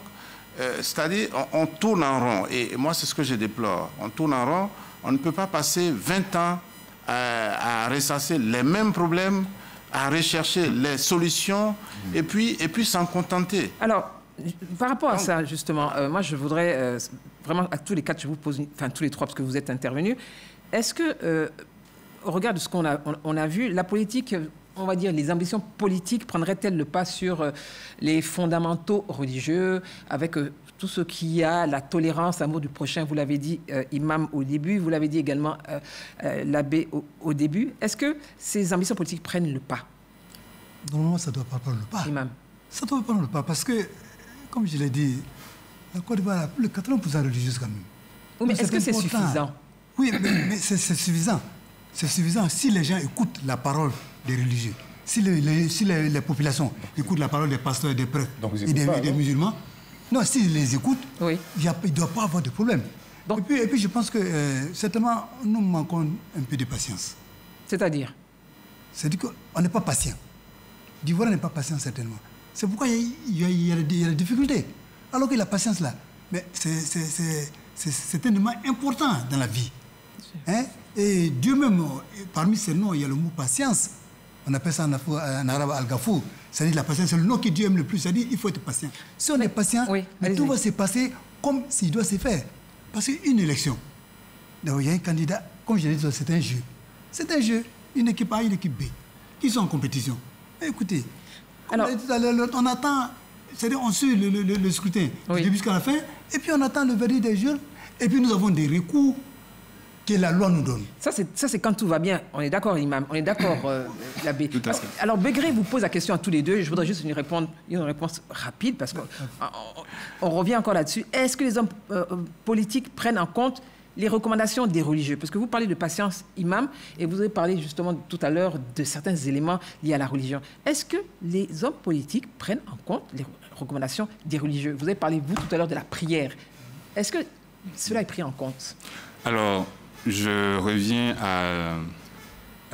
c'est-à-dire, on tourne en rond. Et moi, c'est ce que je déplore. On tourne en rond. On ne peut pas passer 20 ans à ressasser les mêmes problèmes, à rechercher les solutions et puis s'en contenter. Alors, par rapport à ça, justement, moi, je voudrais vraiment, à tous les quatre, je vous pose, enfin, tous les trois, parce que vous êtes intervenus, est-ce que, au regard de ce qu'on a vu, la politique, on va dire, les ambitions politiques prendraient-elles le pas sur les fondamentaux religieux, avec tout ce qui a la tolérance, l'amour du prochain, vous l'avez dit, imam au début, vous l'avez dit également, l'abbé au début. Est-ce que ces ambitions politiques prennent le pas? Normalement, ça ne doit pas prendre le pas. Imam. Ça ne doit pas prendre le pas parce que, comme je l'ai dit, la Côte d'Ivoire a plus de 80% religieuse quand même. Oui, mais est-ce que c'est suffisant? Oui, mais c'est suffisant. C'est suffisant si les gens écoutent la parole des religieux, si les populations écoutent la parole des pasteurs, des prêtres et des musulmans. Non, s'ils les écoutent, oui, il ne doit pas avoir de problème. Donc, et puis je pense que certainement, nous manquons un peu de patience. C'est-à-dire? C'est-à-dire qu'on n'est pas patient. L'Ivoire n'est pas patient, certainement. C'est pourquoi il y a des difficultés. Alors que la patience, là, c'est un élément important dans la vie. Hein? Et Dieu même, parmi ces noms, il y a le mot patience. On appelle ça en arabe al-Ghafour. C'est-à-dire la patience, c'est le nom que Dieu aime le plus. C'est-à-dire qu'il faut être patient. Si on est patient, tout va se passer comme s'il doit se faire. Parce qu'une élection, il y a un candidat, comme je l'ai dit, c'est un jeu. C'est un jeu. Une équipe A, une équipe B, qui sont en compétition. Mais écoutez, alors, on attend, c'est-à-dire on suit le scrutin du début jusqu'à la fin, et puis on attend le verdict des jurys, et puis nous avons des recours que la loi nous donne. Ça, c'est quand tout va bien. On est d'accord, Imam. On est d'accord, l'abbé. Alors, Begré vous pose la question à tous les deux. Je voudrais juste une réponse rapide, parce qu'on revient encore là-dessus. Est-ce que les hommes politiques prennent en compte les recommandations des religieux? Parce que vous parlez de patience, Imam, et vous avez parlé justement tout à l'heure de certains éléments liés à la religion. Est-ce que les hommes politiques prennent en compte les recommandations des religieux? Vous avez parlé, vous, tout à l'heure de la prière. Est-ce que cela est pris en compte? Alors, je reviens à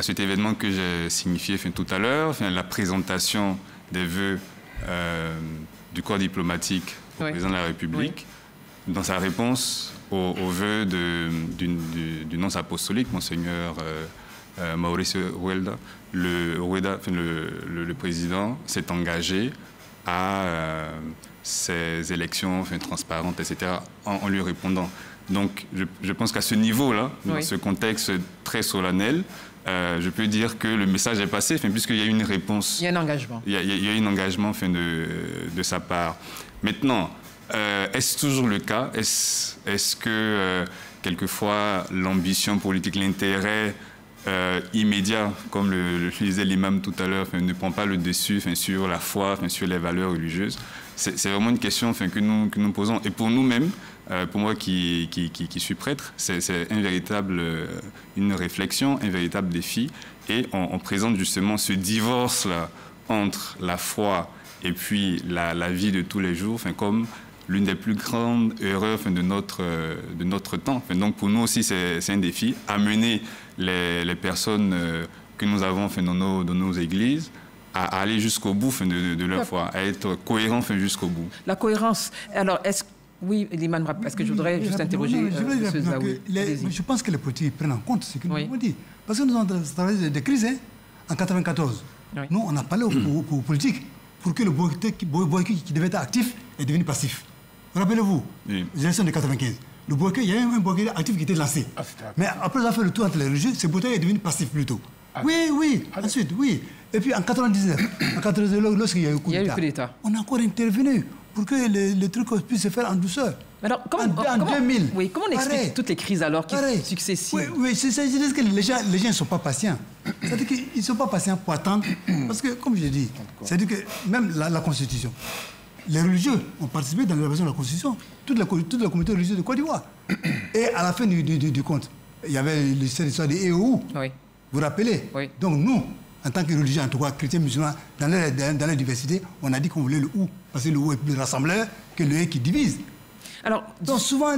cet événement que j'ai signifié tout à l'heure, la présentation des vœux du corps diplomatique au président de la République. Dans sa réponse aux vœux du nonce apostolique, Monseigneur Mauricio Rueda, le président s'est engagé à ces élections transparentes, etc., en lui répondant. Donc, je pense qu'à ce niveau-là, dans ce contexte très solennel, je peux dire que le message est passé, puisqu'il y a eu une réponse. Il y a un engagement. Il y a eu un engagement de sa part. Maintenant, est-ce toujours le cas? Est-ce que, quelquefois, l'ambition politique, l'intérêt immédiat, comme le disait l'imam tout à l'heure, ne prend pas le dessus sur la foi, sur les valeurs religieuses? C'est vraiment une question que nous posons. Et pour nous-mêmes, pour moi qui suis prêtre, c'est une réflexion, un véritable défi. Et on présente justement ce divorce-là entre la foi et puis la vie de tous les jours comme l'une des plus grandes erreurs de notre temps. Donc pour nous aussi, c'est un défi, amener les personnes que nous avons dans nos églises à aller jusqu'au bout de leur foi, à être cohérents jusqu'au bout. La cohérence. Alors, oui, Liman, parce que je voudrais juste interroger M. Zawi. Je pense que les politiques prennent en compte ce que nous avons dit. Parce que nous avons traversé des crises en 1994. Nous, on a parlé aux politiques pour que le boycott qui devait être actif est devenu passif. Rappelez-vous, les élections de 1995. Le boycott, il y a eu un boycott actif qui était lancé. Mais après avoir fait le tour entre les religieux, ce boycott est devenu passif plutôt. Ensuite, oui. Et puis en 1999, lorsqu'il y a eu coup d'État, on a encore intervenu pour que le truc puisse se faire en douceur. Alors, en 2000. Oui, comment on explique toutes les crises alors qui sont successives? Oui, c'est-à-dire que les gens ne sont pas patients. C'est-à-dire qu'ils ne sont pas patients pour attendre. Parce que, comme je l'ai dit, c'est-à-dire que même la Constitution, les religieux ont participé dans l'élaboration de la Constitution, toute la communauté religieuse de Côte d'Ivoire. Et à la fin du compte, il y avait l'histoire des EOU. Oui. Vous vous rappelez? Oui. Donc nous, en tant que religieux, en tout cas chrétiens, musulmans, dans la diversité, on a dit qu'on voulait le OU. Parce que le OU est plus rassembleur que le E qui divise. Alors, donc souvent,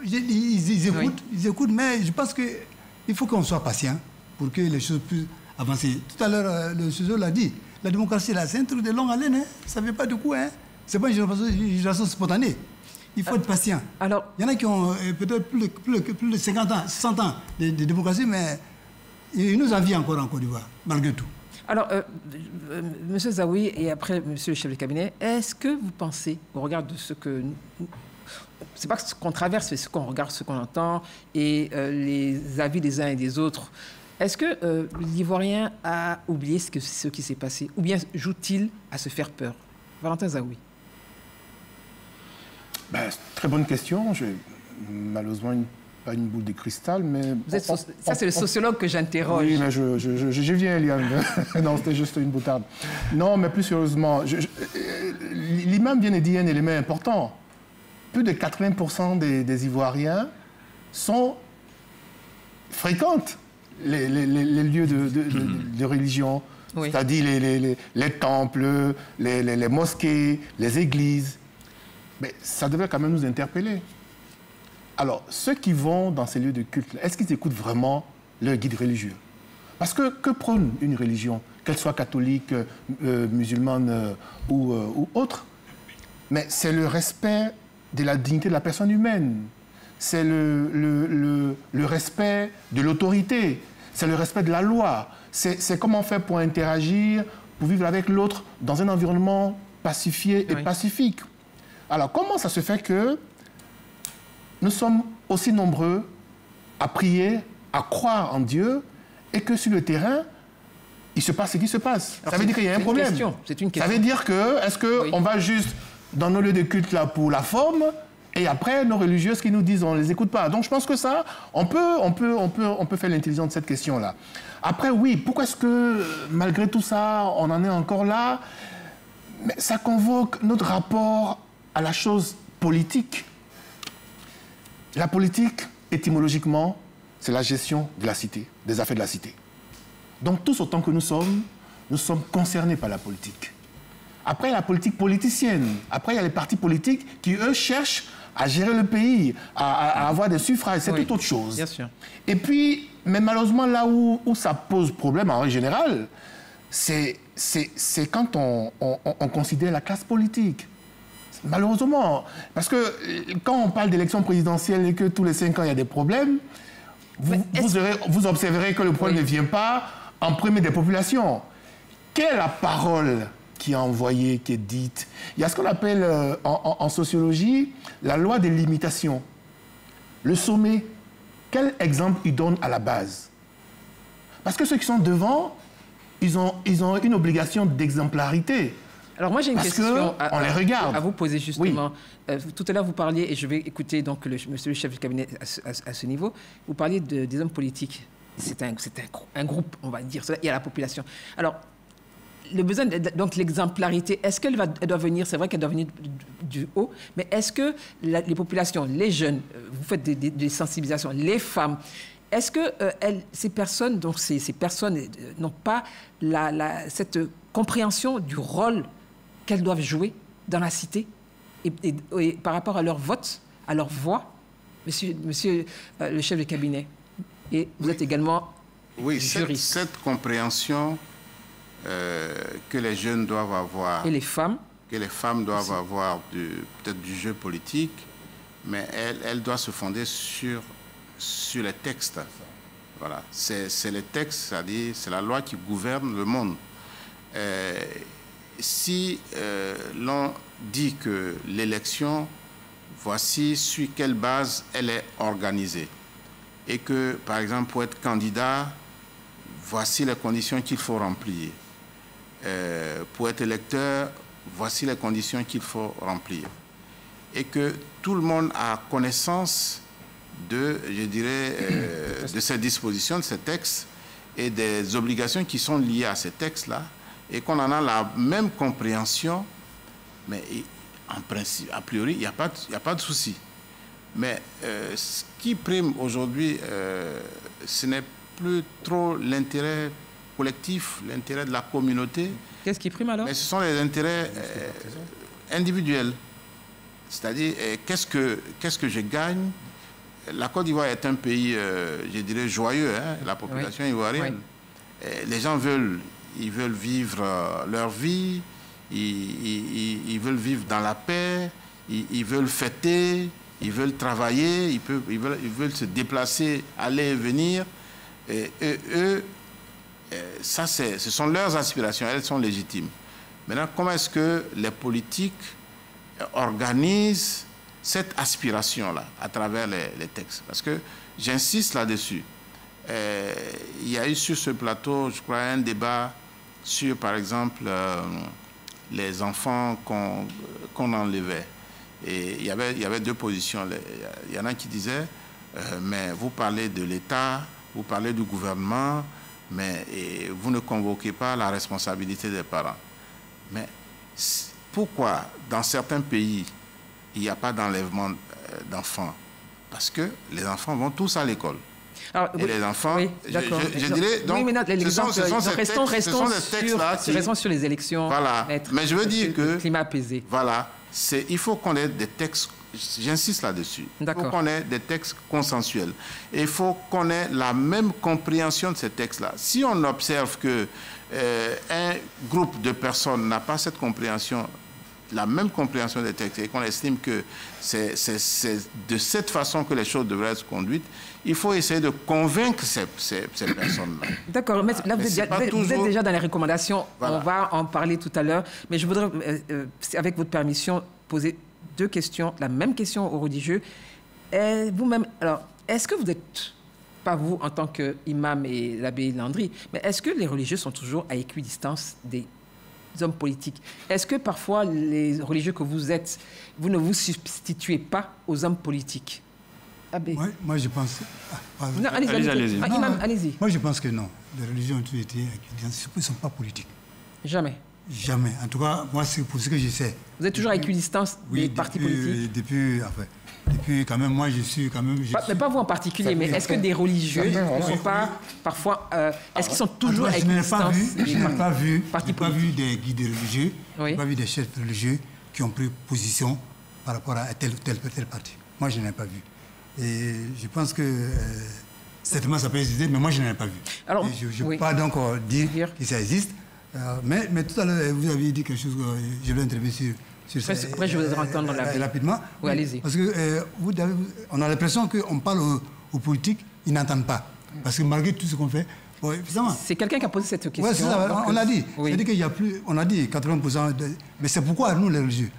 ils écoutent, mais je pense qu'il faut qu'on soit patient pour que les choses puissent avancer. Tout à l'heure, le sujet l'a dit, la démocratie, là, c'est un truc de longue haleine, hein. Ça ne fait pas de coup, hein. Ce n'est pas une génération spontanée. Il faut être patient. Alors, il y en a qui ont peut-être plus de 50 ans, 60 ans de démocratie, mais ils nous envient encore en Côte d'Ivoire, malgré tout. Alors, M. Zawi et après M. le chef de cabinet, est-ce que vous pensez, au regard de ce que... C'est pas ce qu'on traverse, c'est ce qu'on regarde, ce qu'on entend, et les avis des uns et des autres, est-ce que l'Ivoirien a oublié ce qui s'est passé, ou bien joue-t-il à se faire peur? Valentin Zawi. Très bonne question. Malheureusement, pas une boule de cristal, mais... Ça, c'est le sociologue que j'interroge. Oui, mais je viens, Liam. Non, c'était juste une boutade. Non, mais plus sérieusement, l'imam vient de dire un élément important. Plus de 80% des Ivoiriens fréquentent les lieux de religion, oui. C'est-à-dire les temples, les mosquées, les églises. Mais ça devrait quand même nous interpeller. Alors, ceux qui vont dans ces lieux de culte, est-ce qu'ils écoutent vraiment leur guide religieux? Parce que prône une religion, qu'elle soit catholique, musulmane ou autre? Mais c'est le respect de la dignité de la personne humaine. C'est le respect de l'autorité. C'est le respect de la loi. C'est comment on fait pour interagir, pour vivre avec l'autre dans un environnement pacifié et pacifique. Alors, comment ça se fait que nous sommes aussi nombreux à prier, à croire en Dieu, et que sur le terrain, il se passe ce qui se passe? Alors, ça veut dire qu'il y a un problème. C'est une question. Ça veut dire que, est-ce qu'on va juste dans nos lieux de culte là pour la forme, et après, nos religieuses qui nous disent on ne les écoute pas? Donc, je pense que ça, on peut faire l'intelligence de cette question-là. Après, oui, pourquoi est-ce que, malgré tout ça, on en est encore là? Mais ça convoque notre rapport à la chose politique. La politique, étymologiquement, c'est la gestion de la cité, des affaires de la cité. Donc, tous autant que nous sommes concernés par la politique. Après, il y a la politique politicienne. Après, il y a les partis politiques qui, eux, cherchent à gérer le pays, à avoir des suffrages. C'est tout autre chose. Bien sûr. Et puis, mais malheureusement, là où ça pose problème en général, c'est quand on considère la classe politique. Malheureusement. Parce que quand on parle d'élection présidentielle et que tous les 5 ans, il y a des problèmes, vous observerez que le problème ne vient pas en premier des populations. Quelle est la parole qui est envoyée, qui est dite? Il y a ce qu'on appelle en sociologie la loi des limitations. Le sommet, quel exemple il donne à la base? Parce que ceux qui sont devant, ils ont une obligation d'exemplarité. Alors moi j'ai une question à vous poser justement. Oui. Tout à l'heure vous parliez, et je vais écouter donc monsieur le chef du cabinet à ce niveau, vous parliez des hommes politiques. C'est un groupe, on va dire, il y a la population. Alors, le besoin, donc l'exemplarité, est-ce qu'elle doit venir, c'est vrai qu'elle doit venir du haut, mais est-ce que les populations, les jeunes, vous faites des sensibilisations, les femmes, est-ce que ces personnes n'ont pas cette compréhension du rôle qu'elles doivent jouer dans la cité et par rapport à leur vote, à leur voix, monsieur le chef de cabinet, et vous êtes également juriste. Cette compréhension que les jeunes doivent avoir, et les femmes, que les femmes doivent avoir peut-être du jeu politique, mais elle doit se fonder sur les textes. Voilà, c'est les textes, c'est-à-dire c'est la loi qui gouverne le monde. Si l'on dit que l'élection, voici sur quelle base elle est organisée, et que, par exemple, pour être candidat, voici les conditions qu'il faut remplir. Pour être électeur, voici les conditions qu'il faut remplir. Et que tout le monde a connaissance de ces dispositions, de ces textes et des obligations qui sont liées à ces textes-là, et qu'on en a la même compréhension, mais en principe, a priori, il n'y a pas de souci. Mais ce qui prime aujourd'hui, ce n'est plus trop l'intérêt collectif, l'intérêt de la communauté. Qu'est-ce qui prime alors? Mais ce sont les intérêts individuels. C'est-à-dire, qu'est-ce que je gagne? La Côte d'Ivoire est un pays, je dirais, joyeux, hein, la population ivoirienne. Les gens veulent vivre leur vie, ils veulent vivre dans la paix, ils veulent fêter, ils veulent travailler, ils veulent se déplacer, aller et venir. Et eux, ça, ce sont leurs aspirations, elles sont légitimes. Maintenant, comment est-ce que les politiques organisent cette aspiration-là à travers les textes? Parce que j'insiste là-dessus. Il y a eu sur ce plateau, je crois, un débat sur, par exemple, les enfants qu'on enlevait. Et il y avait deux positions. Il y en a qui disaient, mais vous parlez de l'État, vous parlez du gouvernement, mais vous ne convoquez pas la responsabilité des parents. Mais pourquoi, dans certains pays, il n'y a pas d'enlèvement d'enfants? Parce que les enfants vont tous à l'école. Et les enfants, je dirais, donc, restons sur les élections. Voilà. Mais je veux dire que le climat apaisé. Voilà, il faut qu'on ait des textes. J'insiste là-dessus. Il faut qu'on ait des textes consensuels. Et il faut qu'on ait la même compréhension de ces textes-là. Si on observe que un groupe de personnes n'a pas cette compréhension la même compréhension des textes et qu'on estime que c'est de cette façon que les choses devraient être conduites, il faut essayer de convaincre ces personnes-là. D'accord, mais là, vous êtes déjà dans les recommandations. Voilà. On va en parler tout à l'heure. Mais je voudrais, avec votre permission, poser 2 questions. La même question aux religieux. Vous-même, alors, est-ce que vous êtes, pas vous en tant qu'imam et l'abbé Landry, mais est-ce que les religieux sont toujours à équidistance des hommes politiques? Est-ce que parfois, les religieux que vous êtes, vous ne vous substituez pas aux hommes politiques? Oui, moi je pense... Allez-y. Moi je pense que non. Les religions ont toujours été équidistant. Ils ne sont pas politiques. Jamais. Jamais. En tout cas, moi, c'est pour ce que je sais. Vous êtes toujours à équidistance des partis politiques? Depuis, quand même, moi je suis quand même... Mais pas vous en particulier, mais est-ce que des religieux ne sont pas parfois... est-ce qu'ils sont toujours à équidistance? Je n'ai pas vu des guides religieux, je n'ai pas vu des chefs religieux qui ont pris position par rapport à tel parti. Moi, je n'ai pas vu. Et je pense que certainement ça peut exister, mais moi je n'en ai pas vu. Alors, je ne peux pas donc dire que ça existe. Mais tout à l'heure, vous aviez dit quelque chose, je vais intervenir sur ça. Après, je voudrais entendre rapidement. Oui, allez-y. Parce que on a l'impression qu'on parle aux politiques, ils n'entendent pas. Parce que malgré tout ce qu'on fait, c'est quelqu'un qui a posé cette question. Oui, c'est ça, on l'a dit. C'est-à-dire qu'il y a plus, on a dit 80%. Mais c'est pourquoi nous, les religieux,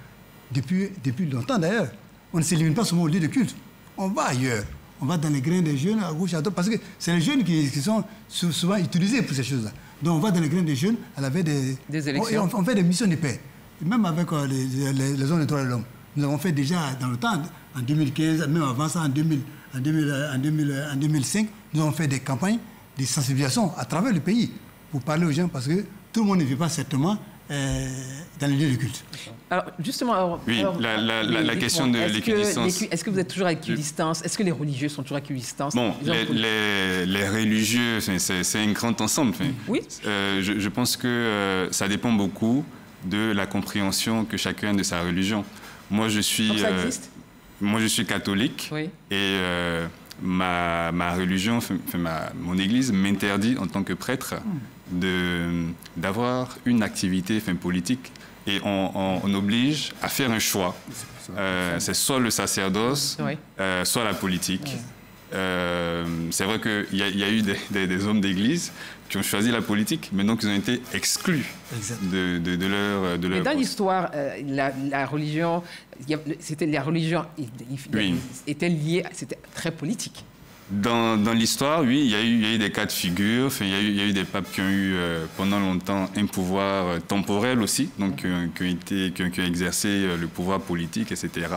depuis longtemps d'ailleurs, on ne s'élimine pas seulement au lieu de culte. On va ailleurs. On va dans les grains des jeunes, à gauche, à droite, parce que c'est les jeunes qui sont souvent utilisés pour ces choses-là. Donc on va dans les grains des jeunes à la veille des élections. On fait des missions de paix. Et même avec les zones des droits de l'homme. Nous avons fait déjà dans le temps, en 2015, même avant ça, en 2005, nous avons fait des campagnes de sensibilisation à travers le pays pour parler aux gens, parce que tout le monde ne vit pas certainement dans les lieux de culte. Alors, justement... la question de l'équidistance... Est-ce que vous êtes toujours à équidistance? Est-ce que les religieux sont toujours à équidistance? Bon, les religieux, c'est un grand ensemble. Oui. Je pense que ça dépend beaucoup de la compréhension que chacun de sa religion. Moi, je suis... Donc ça existe? Moi, je suis catholique. Oui. Et ma religion, mon église m'interdit en tant que prêtre d'avoir une activité politique, et on oblige à faire un choix. C'est soit le sacerdoce, soit la politique. C'est vrai qu'il y a eu des hommes d'église qui ont choisi la politique, mais donc ils ont été exclus de leur Mais dans l'histoire, la religion, était liée, c'était très politique. Dans l'histoire, oui, il y a eu des cas de figure. Il y a eu des papes qui ont eu pendant longtemps un pouvoir temporel aussi, donc qui ont exercé le pouvoir politique, etc.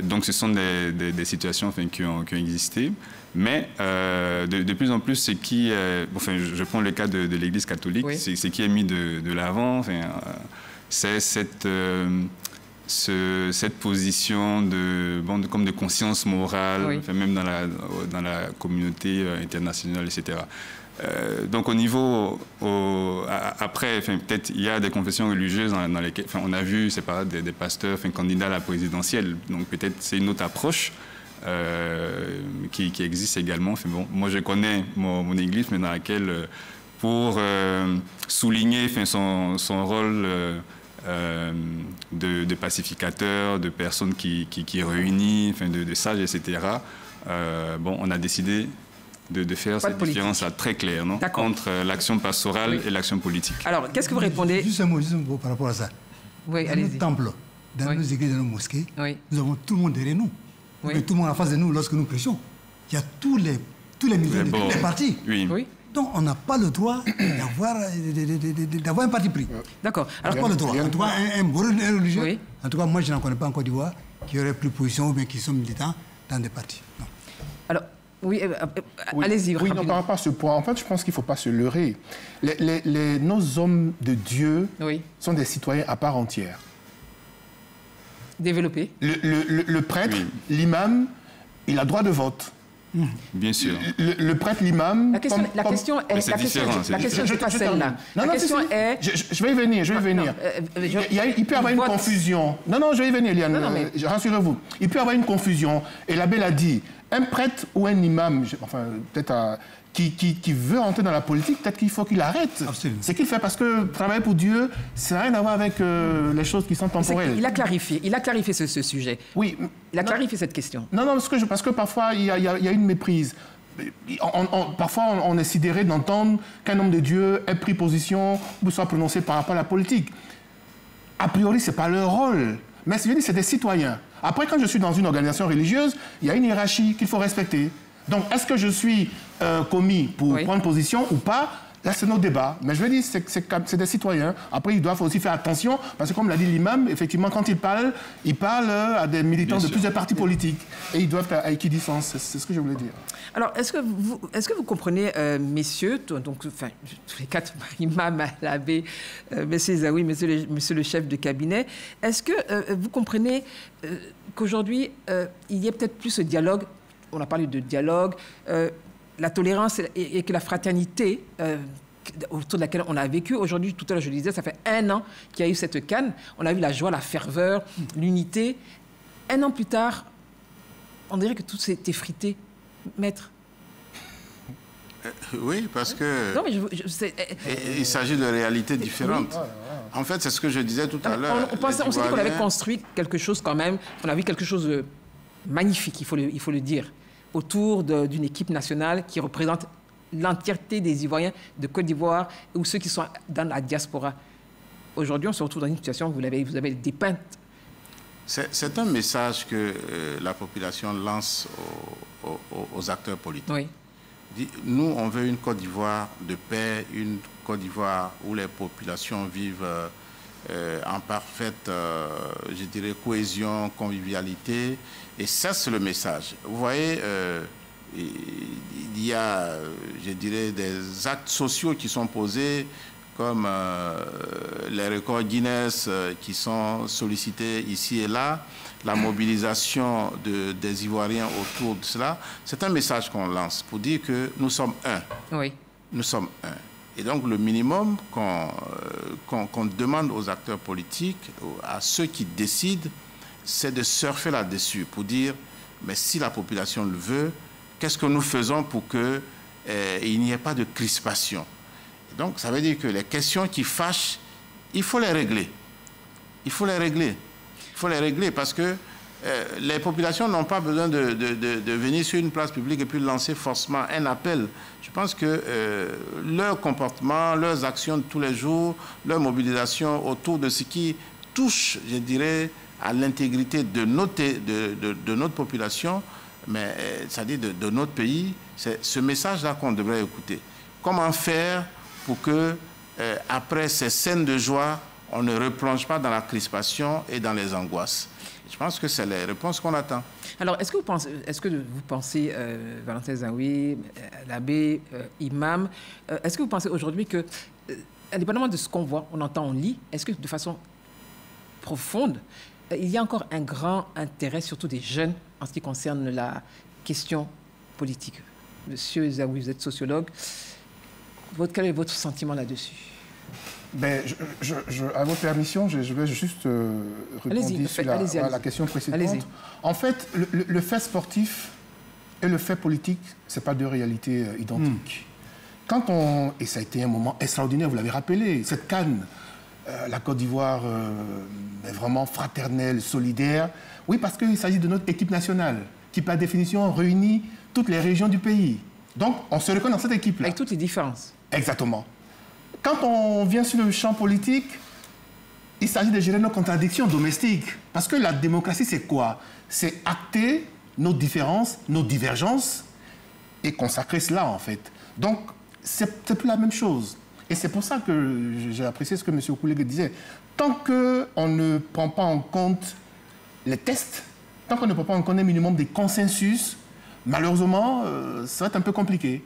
Donc ce sont des situations qui ont existé. Mais de plus en plus, ce qui je prends le cas de l'Église catholique, ce qui est mis de l'avant, c'est cette position comme de conscience morale, même dans la communauté internationale, etc. Donc au niveau... après, peut-être il y a des confessions religieuses dans lesquelles on a vu, c'est pas des pasteurs candidats à la présidentielle. Donc peut-être c'est une autre approche qui existe également. Moi je connais mon église, mais dans laquelle, pour souligner son rôle... de pacificateurs, de personnes qui réunissent, de sages, etc. On a décidé de faire cette différence-là très claire, non, entre l'action pastorale et l'action politique. Alors, qu'est-ce que vous répondez? Juste un mot par rapport à ça. Oui, dans nos temples, dans nos églises, dans nos mosquées, nous avons tout le monde derrière nous. Tout le monde en face de nous lorsque nous prêchons. Il y a tous les militants de tous les partis. Oui. Donc, on n'a pas le droit d'avoir un parti pris. D'accord. Alors, pas le droit. En tout cas, un religieux, en tout cas, moi, je n'en connais pas en Côte d'Ivoire, qui aurait pris position ou bien qui sont militants dans des partis. Non. Alors, allez-y. Oui, non, par rapport à ce point, en fait, je pense qu'il ne faut pas se leurrer. Nos hommes de Dieu sont des citoyens à part entière. Développés. Le prêtre, l'imam, il a droit de vote. Bien sûr. Le prêtre, l'imam... La question est... c'est différent. La question n'est pas celle-là. La question est... Je vais y venir, il peut y avoir une confusion. Non, je vais y venir, Liane. Rassurez-vous. Il peut y avoir une confusion. Et l'abbé l'a dit. Un prêtre ou un imam, peut-être qui veut entrer dans la politique, peut-être qu'il faut qu'il arrête. C'est qu'il fait parce que travailler pour Dieu, ça n'a rien à voir avec les choses qui sont temporelles. Il a clarifié ce sujet. Oui. Il a clarifié cette question. Non, parce que parfois, il y a une méprise. Parfois, on est sidéré d'entendre qu'un homme de Dieu ait pris position ou soit prononcé par rapport à la politique. A priori, ce n'est pas leur rôle. Mais c'est des citoyens. Après, quand je suis dans une organisation religieuse, il y a une hiérarchie qu'il faut respecter. Donc, est-ce que je suis commis pour prendre position ou pas? Là, c'est notre débat. Mais je veux dire, c'est des citoyens. Après, ils doivent aussi faire attention, parce que comme l'a dit l'imam, effectivement, quand ils parlent à des militants de plusieurs partis politiques. Et ils doivent faire équidistance. C'est ce que je voulais dire. Alors, est-ce que vous comprenez, messieurs, donc, enfin, tous les quatre, imam, l'abbé, monsieur Zawi, monsieur le chef de cabinet, est-ce que vous comprenez qu'aujourd'hui, il y a peut-être plus ce dialogue, on a parlé de dialogue, la tolérance et que la fraternité autour de laquelle on a vécu. Aujourd'hui, tout à l'heure, je le disais, ça fait 1 an qu'il y a eu cette CAN. On a vu la joie, la ferveur, l'unité. 1 an plus tard, on dirait que tout s'est effrité. Maître. Oui, parce que non, mais il s'agit de réalités différentes. Oui. En fait, c'est ce que je disais tout à l'heure. On s'est dit qu'on avait construit quelque chose quand même. On a vu quelque chose de magnifique, il faut le dire, autour d'une équipe nationale qui représente l'entièreté des Ivoiriens de Côte d'Ivoire ou ceux qui sont dans la diaspora. Aujourd'hui, on se retrouve dans une situation où vous avez dépeinte. C'est un message que la population lance aux acteurs politiques. Oui. Nous, on veut une Côte d'Ivoire de paix, une Côte d'Ivoire où les populations vivent en parfaite, je dirais, cohésion, convivialité. Et ça, c'est le message. Vous voyez, il y a, je dirais, des actes sociaux qui sont posés, comme les records Guinness qui sont sollicités ici et là, la mobilisation des Ivoiriens autour de cela. C'est un message qu'on lance pour dire que nous sommes un. Oui. Nous sommes un. Et donc, le minimum qu'on demande aux acteurs politiques, à ceux qui décident, c'est de surfer là-dessus pour dire, mais si la population le veut, qu'est-ce que nous faisons pour qu'il n'y ait pas de crispation? Et donc, ça veut dire que les questions qui fâchent, il faut les régler. Il faut les régler. Il faut les régler parce que les populations n'ont pas besoin de venir sur une place publique et puis lancer forcément un appel. Je pense que leur comportement, leurs actions de tous les jours, leur mobilisation autour de ce qui touche, je dirais, à l'intégrité de notre population, mais c'est-à-dire de notre pays, c'est ce message-là qu'on devrait écouter. Comment faire pour que, après ces scènes de joie, on ne replonge pas dans la crispation et dans les angoisses? Je pense que c'est les réponses qu'on attend. Alors, est-ce que vous pensez, Valentin Zawi, l'abbé, imam, est-ce que vous pensez aujourd'hui que, indépendamment de ce qu'on voit, on entend, on lit, est-ce que de façon profonde, il y a encore un grand intérêt, surtout des jeunes, en ce qui concerne la question politique? Monsieur Zawi, vous êtes sociologue. Quel est votre sentiment là-dessus? Ben, à votre permission, je vais juste répondre sur la question précédente. En fait, le fait sportif et le fait politique, ce n'est pas deux réalités identiques. Et ça a été un moment extraordinaire, vous l'avez rappelé, cette CAN, la Côte d'Ivoire est vraiment fraternelle, solidaire. Oui, parce qu'il s'agit de notre équipe nationale, qui par définition réunit toutes les régions du pays. Donc, on se reconnaît dans cette équipe-là. Avec toutes les différences. Exactement. Quand on vient sur le champ politique, il s'agit de gérer nos contradictions domestiques. Parce que la démocratie, c'est quoi? C'est acter nos différences, nos divergences, et consacrer cela, en fait. Donc, c'est plus la même chose. Et c'est pour ça que j'ai apprécié ce que M. Okoulégué disait. Tant qu'on ne prend pas en compte les tests, tant qu'on ne prend pas en compte un minimum des consensus, malheureusement, ça va être un peu compliqué.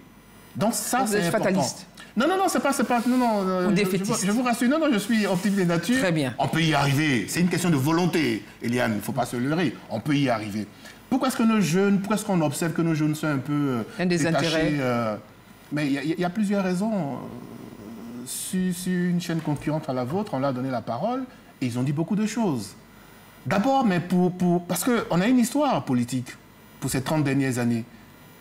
Donc ça, c'est important. Fataliste. Non, c'est pas, non, ou défaitiste. Je vous rassure, non, je suis optimiste de nature. Très bien. On peut y arriver. C'est une question de volonté, Eliane, il ne faut pas se leurrer. On peut y arriver. Pourquoi est-ce que nos jeunes, pourquoi est-ce qu'on observe que nos jeunes sont un peu détachés? Mais il y a plusieurs raisons. Sur une chaîne concurrente à la vôtre, on leur a donné la parole et ils ont dit beaucoup de choses. D'abord, mais parce qu'on a une histoire politique pour ces 30 dernières années.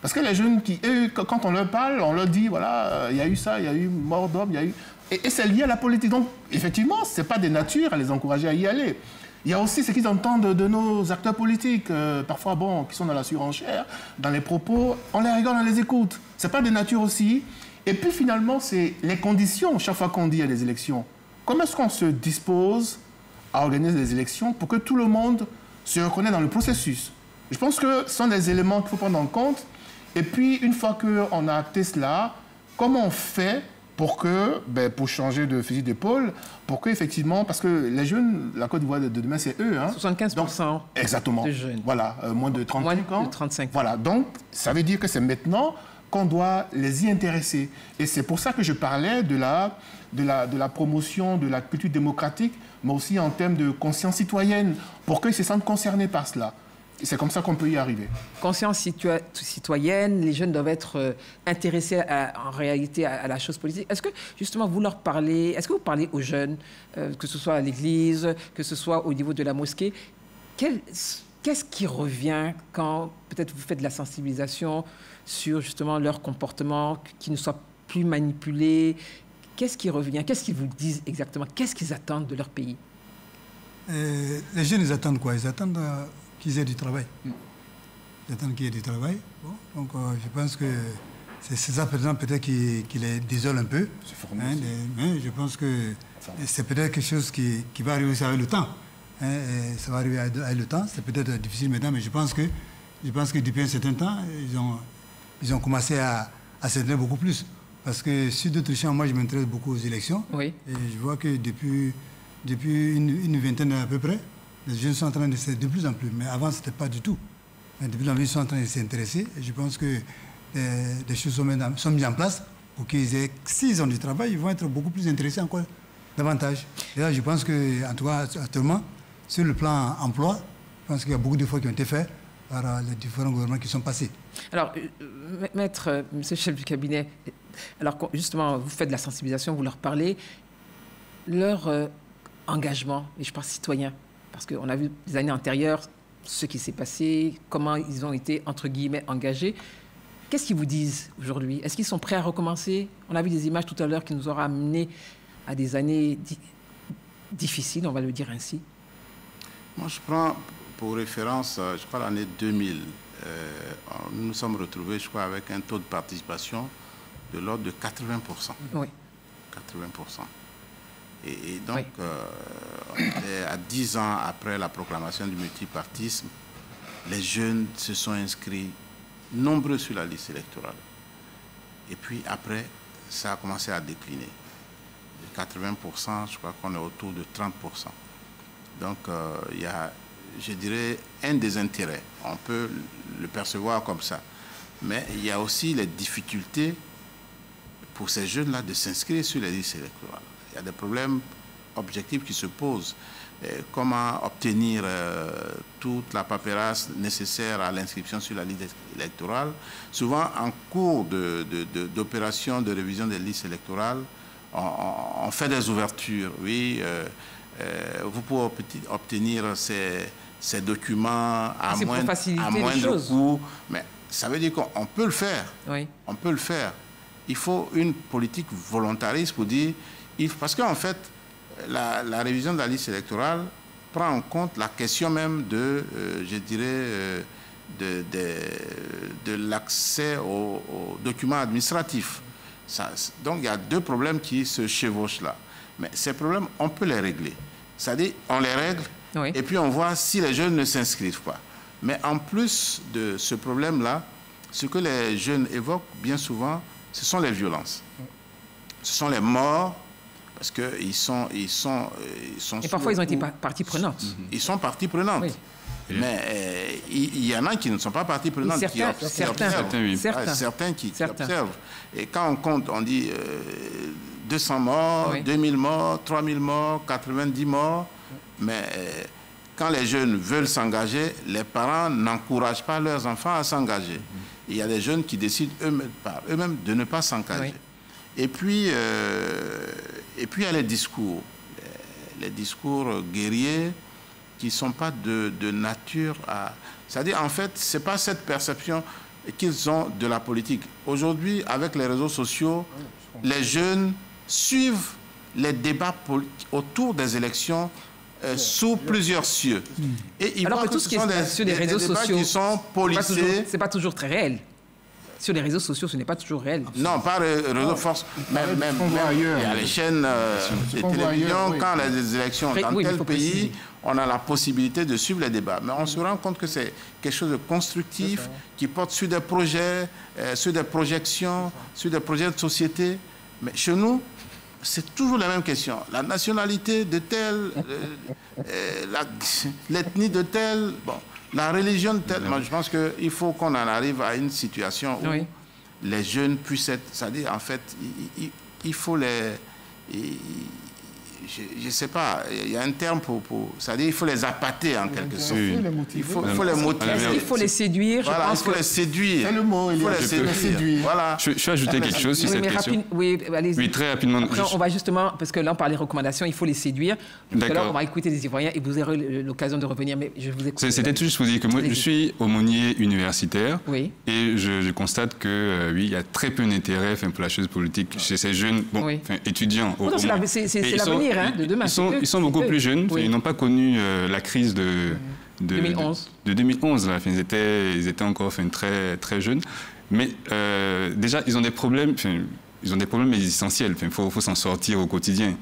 Parce que les jeunes, eux, quand on leur parle, on leur dit, voilà, il y a eu ça, il y a eu mort d'homme, il y a eu... Et c'est lié à la politique. Donc, effectivement, ce n'est pas des natures à les encourager à y aller. Il y a aussi ce qu'ils entendent de nos acteurs politiques, parfois, bon, qui sont dans la surenchère, dans les propos. On les regarde, on les écoute. Ce n'est pas des natures aussi. Et puis, finalement, c'est les conditions, chaque fois qu'on dit à des élections. Comment est-ce qu'on se dispose à organiser des élections pour que tout le monde se reconnaisse dans le processus? Je pense que ce sont des éléments qu'il faut prendre en compte. Et puis, une fois qu'on a acté cela, comment on fait pour changer de fusil d'épaule, pour qu'effectivement, parce que les jeunes, la Côte d'Ivoire de demain, c'est eux. Hein. 75% donc, exactement. De jeunes. Voilà, moins de 35 ans. Moins de 35 ans. Voilà, donc ça veut dire que c'est maintenant qu'on doit les y intéresser. Et c'est pour ça que je parlais de la promotion de la culture démocratique, mais aussi en termes de conscience citoyenne, pour qu'ils se sentent concernés par cela. C'est comme ça qu'on peut y arriver. Conscience citoyenne, les jeunes doivent être intéressés en réalité à la chose politique. Est-ce que justement vous leur parlez, est-ce que vous parlez aux jeunes, que ce soit à l'église, que ce soit au niveau de la mosquée, qu'est-ce qui revient quand peut-être vous faites de la sensibilisation sur justement leur comportement, qu'ils ne soient plus manipulés? Qu'est-ce qui revient? Qu'est-ce qu'ils vous disent exactement? Qu'est-ce qu'ils attendent de leur pays? Les jeunes, ils attendent quoi? Ils attendent qu'ils aient du travail. Ils attendent qu'il y ait du travail. Bon, donc je pense que c'est ça, par exemple, peut-être qui les désole un peu. Mais je pense que c'est peut-être quelque chose qui va arriver aussi avec le temps. Hein, ça va arriver avec le temps. C'est peut-être difficile maintenant, mais je pense que depuis un certain temps, ils ont commencé à s'intéresser beaucoup plus. Parce que sur d'autres champs, moi, je m'intéresse beaucoup aux élections. Oui. Et je vois que depuis une vingtaine à peu près, les jeunes sont en train de s'intéresser de plus en plus. Mais avant, ce n'était pas du tout. Mais depuis longtemps, ils sont en train de s'intéresser. Et je pense que des choses sont mises en place pour qu'ils aient, s'ils ont du travail, ils vont être beaucoup plus intéressés encore davantage. Et là, je pense que, en tout cas, actuellement, sur le plan emploi, je pense qu'il y a beaucoup d'efforts qui ont été faits par les différents gouvernements qui sont passés. Alors, maître, monsieur le chef du cabinet, alors justement, vous faites de la sensibilisation, vous leur parlez, leur engagement, et je parle citoyen, parce qu'on a vu les années antérieures ce qui s'est passé, comment ils ont été, entre guillemets, engagés. Qu'est-ce qu'ils vous disent aujourd'hui? Est-ce qu'ils sont prêts à recommencer? On a vu des images tout à l'heure qui nous aura amenés à des années difficiles, on va le dire ainsi. Moi, je prends pour référence, je crois, l'année 2000. Nous nous sommes retrouvés, je crois, avec un taux de participation de l'ordre de 80%. Oui. 80%. Et donc, à 10 ans après la proclamation du multipartisme, les jeunes se sont inscrits nombreux sur la liste électorale. Et puis après, ça a commencé à décliner. De 80%, je crois qu'on est autour de 30%. Donc, il y a, je dirais, un des intérêts. On peut le percevoir comme ça. Mais il y a aussi les difficultés pour ces jeunes-là de s'inscrire sur les listes électorales. Il y a des problèmes objectifs qui se posent. Comment obtenir toute la paperasse nécessaire à l'inscription sur la liste électorale. Souvent, en cours d'opération de révision des listes électorales, on fait des ouvertures. Oui, vous pouvez obtenir ces documents à moindre coût. Mais ça veut dire qu'on peut le faire. Oui. On peut le faire. Il faut une politique volontariste pour dire... Parce qu'en fait, la révision de la liste électorale prend en compte la question même de, je dirais, de l'accès aux documents administratifs. Donc, il y a deux problèmes qui se chevauchent là. Mais ces problèmes, on peut les régler. C'est-à-dire, on les règle, oui, et puis on voit si les jeunes ne s'inscrivent pas. Mais en plus de ce problème-là, ce que les jeunes évoquent bien souvent, ce sont les violences. Ce sont les morts, parce qu'ils sont et parfois, ils ont été partie prenante. Ils sont partie prenante. Oui. Mais il y en a qui ne sont pas partie prenante, certains qui observent. Et quand on compte, on dit 200 morts, oui, 2000 morts, 3000 morts, 90 morts. Mais quand les jeunes veulent s'engager, les parents n'encouragent pas leurs enfants à s'engager. Il y a des jeunes qui décident eux-mêmes de ne pas s'engager. Oui. Et puis, il y a les discours guerriers qui ne sont pas de nature à... C'est-à-dire, en fait, ce n'est pas cette perception... qu'ils ont de la politique. Aujourd'hui, avec les réseaux sociaux, les jeunes suivent les débats autour des élections sous plusieurs cieux. Et ils voient que tout ce qui est sur les réseaux sociaux, qui sont policés. C'est pas toujours très réel. Sur les réseaux sociaux, ce n'est pas toujours réel. Non, pas les réseaux force. Même il y a les chaînes de télévision. Quand les élections dans tel pays, on a la possibilité de suivre les débats. Mais on se rend compte que c'est quelque chose de constructif qui porte sur des projets, sur des projections, sur des projets de société. Mais chez nous, c'est toujours la même question. La nationalité de tel, l'ethnie de tel, bon, la religion de tel. Moi, je pense qu'il faut qu'on en arrive à une situation où les jeunes puissent être... C'est-à-dire, en fait, il faut les... Je ne sais pas, il y a un terme pour c'est-à-dire il faut les appâter en quelque sorte. Il faut les motiver. Il faut les séduire. Voilà, il faut les séduire. C'est le mot, il faut les séduire. Voilà. Je vais ajouter quelque chose sur cette question. Oui, très rapidement. Après, on va justement, parce que là on parle des recommandations, il faut les séduire. Alors on va écouter les Ivoiriens et vous aurez l'occasion de revenir, mais je vous écoute. C'était juste pour dire que moi je suis aumônier universitaire et je constate que oui, il y a très peu d'intérêt pour la chose politique chez ces jeunes étudiants. C'est l'avenir. De demain. Ils sont beaucoup plus jeunes. Ils n'ont pas connu la crise de 2011. De 2011. Là. Ils étaient encore très, très jeunes. Mais déjà, ils ont des problèmes. Ils ont des problèmes essentiels. Il faut s'en sortir au quotidien.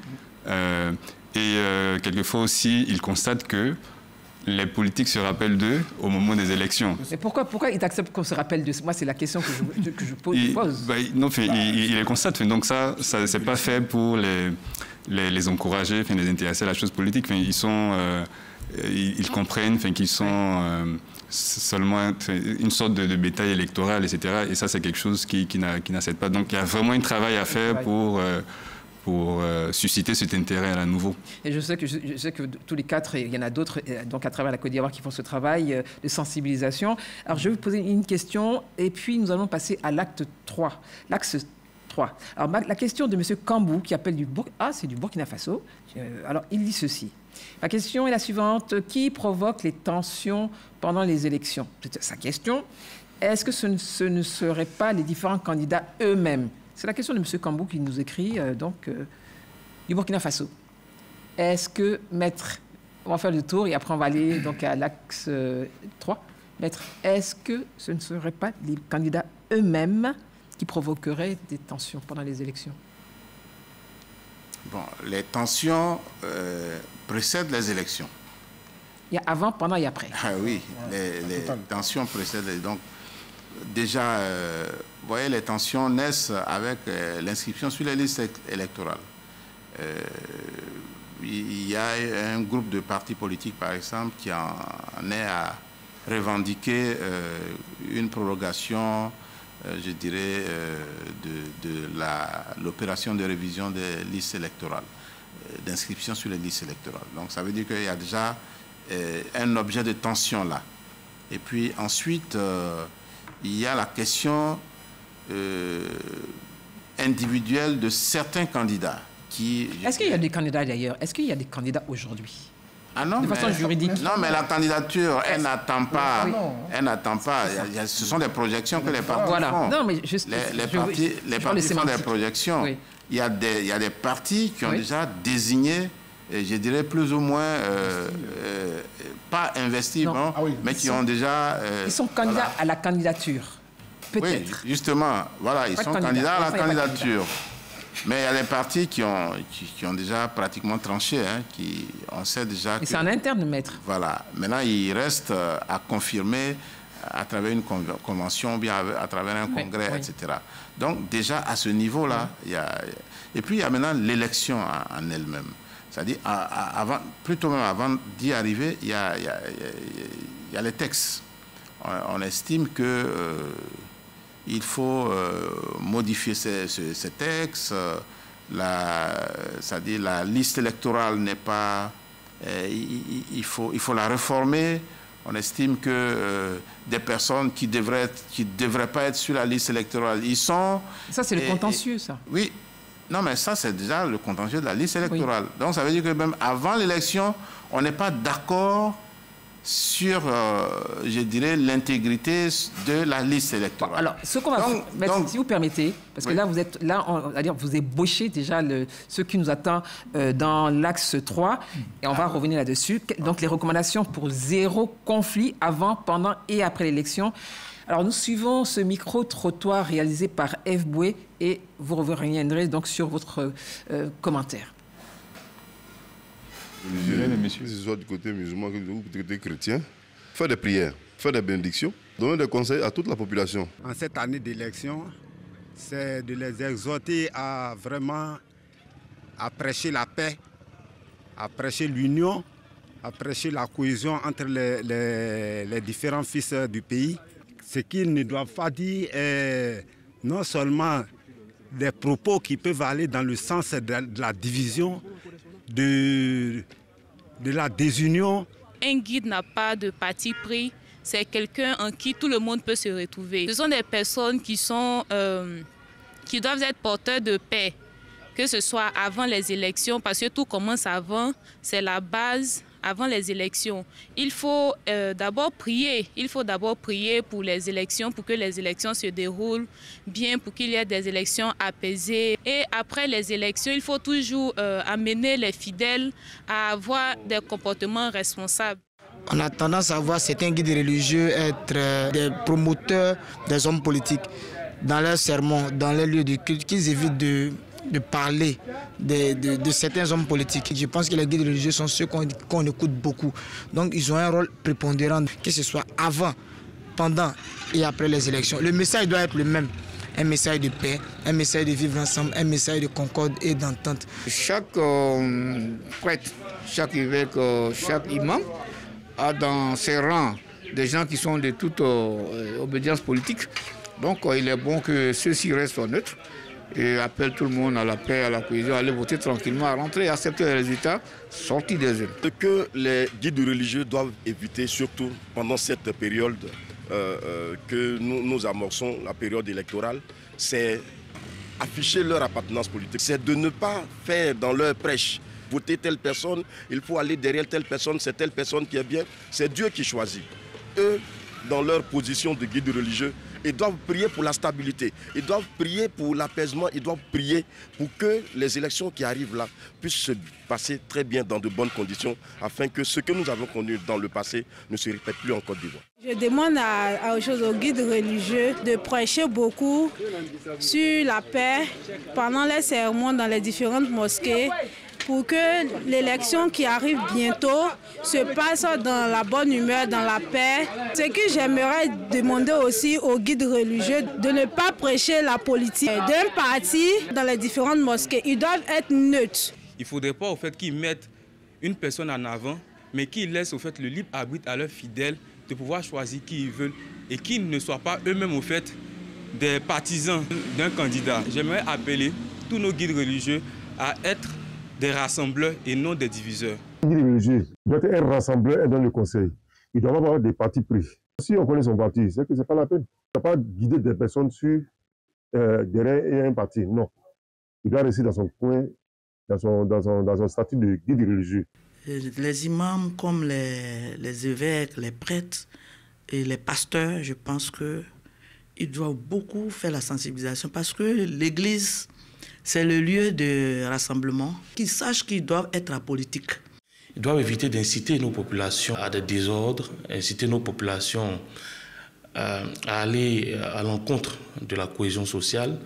Et quelquefois aussi, ils constatent que les politiques se rappellent d'eux au moment des élections. Mais pourquoi ils acceptent qu'on se rappelle de moi? C'est la question que je pose. Ils les constatent. Donc ça c'est pas fait pour les encourager, les intéresser à la chose politique. Ils comprennent qu'ils sont seulement une sorte de bétail électoral, etc. Et ça, c'est quelque chose qui n'accepte pas. Donc il y a vraiment un travail à faire pour susciter cet intérêt à nouveau. Et je sais que tous les quatre, il y en a d'autres, donc à travers la Côte d'Ivoire, qui font ce travail de sensibilisation. Alors, je vais vous poser une question, et puis nous allons passer à l'acte 3. L'axe 3. Alors, la question de M. Kambou, qui appelle c'est du Burkina Faso. Alors, il dit ceci. La question est la suivante. Qui provoque les tensions pendant les élections? C'est sa question. Est-ce que ce ne seraient pas les différents candidats eux-mêmes? C'est la question de M. Kambou qui nous écrit, du Burkina Faso. Est-ce que, maître, on va faire le tour et après on va aller donc, à l'axe 3. Maître, est-ce que ce ne seraient pas les candidats eux-mêmes qui provoqueraient des tensions pendant les élections? Bon, les tensions précèdent les élections. Il y a avant, pendant et après. Ah oui, les tensions précèdent. Donc, déjà, vous voyez, les tensions naissent avec l'inscription sur les listes électorales. Il y a un groupe de partis politiques, par exemple, qui en est à revendiquer une prorogation, je dirais, de l'opération de révision des listes électorales, d'inscription sur les listes électorales. Donc, ça veut dire qu'il y a déjà un objet de tension là. Et puis ensuite, il y a la question individuelle de certains candidats qui... Est-ce qu'il y a des candidats d'ailleurs? Est-ce qu'il y a des candidats aujourd'hui? Ah non, de façon juridique. Non, mais la candidature, elle n'attend pas. Elle n'attend pas. Ce sont des projections que les partis font. Non, mais les partis font des projections. Oui. Il y a des partis qui ont déjà désigné, je dirais plus ou moins, pas investis, mais qui ont déjà... ils sont candidats à la candidature, peut-être. Oui, justement, voilà, ils sont candidats à la candidature. Mais il y a des partis qui ont déjà pratiquement tranché, on sait déjà que... Et c'est en interne, maître. Voilà. Maintenant, il reste à confirmer à travers une convention, bien à travers un congrès, etc. Donc, déjà, à ce niveau-là, il y a... Et puis, il y a maintenant l'élection en elle-même. C'est-à-dire, plutôt même avant d'y arriver, il y a les textes. On estime que... il faut modifier ces textes. C'est-à-dire la liste électorale n'est pas... il faut la réformer. On estime que des personnes qui devraient pas être sur la liste électorale, ils sont... Ça, c'est le contentieux, ça. Oui. Non, mais ça, c'est déjà le contentieux de la liste électorale. Oui. Donc, ça veut dire que même avant l'élection, on n'est pas d'accord sur, je dirais, l'intégrité de la liste électorale. Alors, ce qu'on va faire, si vous permettez, parce que là, vous êtes là, vous ébauchez déjà ce qui nous attend dans l'axe 3, et on va revenir là-dessus. Donc, les recommandations pour zéro conflit avant, pendant et après l'élection. Alors, nous suivons ce micro-trottoir réalisé par F. Boué, et vous reviendrez donc sur votre commentaire. Que ce soit du côté musulman ou du côté chrétien, faire des prières, faire des bénédictions, donner des conseils à toute la population. En cette année d'élection, c'est de les exhorter à vraiment à prêcher la paix, à prêcher l'union, à prêcher la cohésion entre les différents fils du pays. Ce qu'ils ne doivent pas dire est non seulement des propos qui peuvent aller dans le sens de la division, de la désunion. Un guide n'a pas de parti pris, c'est quelqu'un en qui tout le monde peut se retrouver. Ce sont des personnes qui doivent être porteurs de paix, que ce soit avant les élections, parce que tout commence avant, c'est la base. Avant les élections, il faut d'abord prier. Il faut d'abord prier pour les élections, pour que les élections se déroulent bien, pour qu'il y ait des élections apaisées. Et après les élections, il faut toujours amener les fidèles à avoir des comportements responsables. On a tendance à voir certains guides religieux être des promoteurs des hommes politiques dans leurs sermons, dans les lieux de culte, qu'ils évitent de parler de certains hommes politiques. Je pense que les guides religieux sont ceux qu'on écoute beaucoup. Donc ils ont un rôle prépondérant, que ce soit avant, pendant et après les élections. Le message doit être le même. Un message de paix, un message de vivre ensemble, un message de concorde et d'entente. Chaque prêtre, chaque évêque, chaque imam a dans ses rangs des gens qui sont de toute obédience politique. Donc il est bon que ceux-ci restent neutres et appelle tout le monde à la paix, à la cohésion, à aller voter tranquillement, à rentrer et accepter les résultats sortis des urnes. Ce que les guides religieux doivent éviter, surtout pendant cette période que nous amorçons, la période électorale, c'est afficher leur appartenance politique. C'est de ne pas faire dans leur prêche voter telle personne, il faut aller derrière telle personne, c'est telle personne qui est bien. C'est Dieu qui choisit. Eux, dans leur position de guide religieux, ils doivent prier pour la stabilité, ils doivent prier pour l'apaisement, ils doivent prier pour que les élections qui arrivent là puissent se passer très bien dans de bonnes conditions afin que ce que nous avons connu dans le passé ne se répète plus en Côte d'Ivoire. Je demande aux guides religieux de prêcher beaucoup sur la paix pendant les sermons dans les différentes mosquées, pour que l'élection qui arrive bientôt se passe dans la bonne humeur, dans la paix. Ce que j'aimerais demander aussi aux guides religieux, de ne pas prêcher la politique d'un parti dans les différentes mosquées. Ils doivent être neutres. Il ne faudrait pas au fait qu'ils mettent une personne en avant, mais qu'ils laissent au fait le libre arbitre à leurs fidèles de pouvoir choisir qui ils veulent et qu'ils ne soient pas eux-mêmes au fait des partisans d'un candidat. J'aimerais appeler tous nos guides religieux à être des rassembleurs et non des diviseurs. Le guide religieux doit être un rassembleur et dans le conseil. Il doit avoir des partis pris. Si on connaît son parti, c'est que ce n'est pas la peine. Il ne doit pas guider des personnes sur derrière un parti. Non. Il doit rester dans son coin, dans son statut de guide religieux. Les imams comme les évêques, les prêtres et les pasteurs, je pense qu'ils doivent beaucoup faire la sensibilisation parce que l'Église, c'est le lieu de rassemblement. Qu'ils sachent qu'ils doivent être apolitiques. Ils doivent éviter d'inciter nos populations à des désordres, inciter nos populations à aller à l'encontre de la cohésion sociale.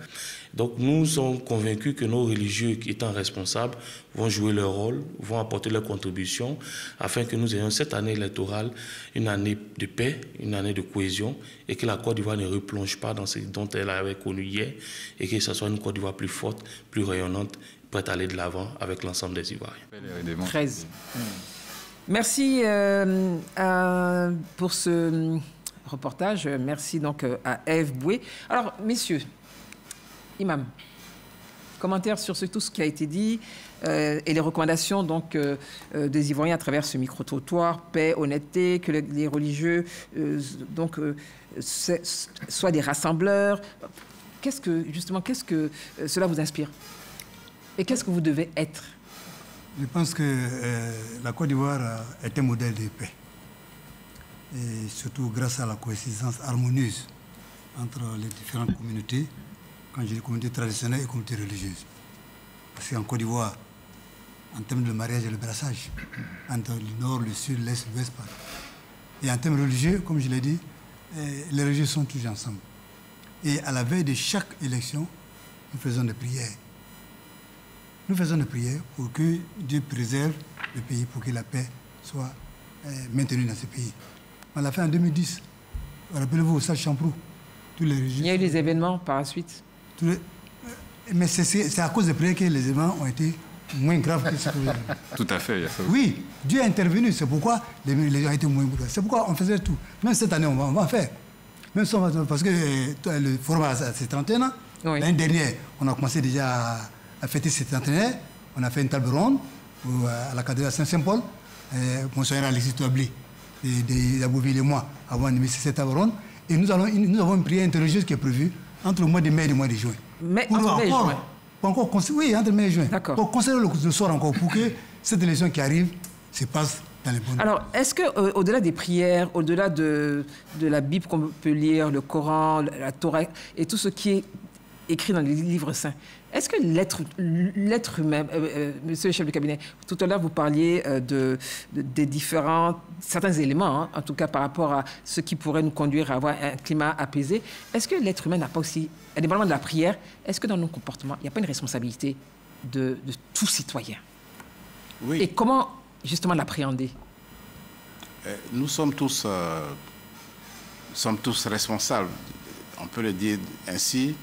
Donc nous sommes convaincus que nos religieux, qui étant responsables, vont jouer leur rôle, vont apporter leur contribution afin que nous ayons cette année électorale une année de paix, une année de cohésion et que la Côte d'Ivoire ne replonge pas dans ce dont elle avait connu hier et que ce soit une Côte d'Ivoire plus forte, plus rayonnante, prête à aller de l'avant avec l'ensemble des Ivoiriens. 13. Merci pour ce reportage. Merci donc à F. Boué. Alors, messieurs, Imam, commentaire sur tout ce qui a été dit et les recommandations donc, des Ivoiriens à travers ce micro-trottoir, paix, honnêteté, que les religieux soient des rassembleurs. Qu'est-ce que cela vous inspire? Et qu'est-ce que vous devez être? Je pense que la Côte d'Ivoire est un modèle de paix. et surtout grâce à la coexistence harmonieuse entre les différentes communautés, quand je dis communautés traditionnelles et communautés religieuses. Parce qu'en Côte d'Ivoire, en termes de mariage et le brassage, entre le nord, le sud, l'est, l'ouest, et en termes religieux, comme je l'ai dit, les religieux sont toujours ensemble. Et à la veille de chaque élection, nous faisons des prières. Nous faisons des prières pour que Dieu préserve le pays, pour que la paix soit maintenue dans ce pays. On l'a fait en 2010. Rappelez-vous au stade Champrou. Tous les religieux. Il y a eu des événements par la suite. Mais c'est à cause des prières que les événements ont été moins graves que ce que vous avez. Tout à fait. Oui, Dieu est intervenu. C'est pourquoi les gens ont été moins graves. C'est pourquoi on faisait tout. Même cette année, on va en faire. Même si parce que le forum a ses 31 ans. Oui. L'année dernière, on a commencé déjà à fêter ses 31 ans. On a fait une table ronde à la cathédrale Saint-Paul. Monseigneur Alexis Touabli, d'Abouville et moi, avons animé cette table ronde. Et nous avons une prière interreligieuse qui est prévue entre le mois de mai et le mois de juin. Mais entre mai et juin. Oui, entre mai et juin. Pour conserver le sort encore, pour que cette élection qui arrive se passe dans les bonnes. Alors, est-ce qu'au-delà des prières, au-delà de la Bible qu'on peut lire, le Coran, la Torah et tout ce qui est écrit dans les livres saints, est-ce que l'être humain, monsieur le chef de cabinet, tout à l'heure vous parliez des certains éléments, en tout cas par rapport à ce qui pourrait nous conduire à avoir un climat apaisé, est-ce que l'être humain n'a pas aussi, indépendamment de la prière, est-ce que dans nos comportements, il n'y a pas une responsabilité de tout citoyen? Oui. Et comment justement l'appréhender? Nous sommes tous responsables, on peut le dire ainsi.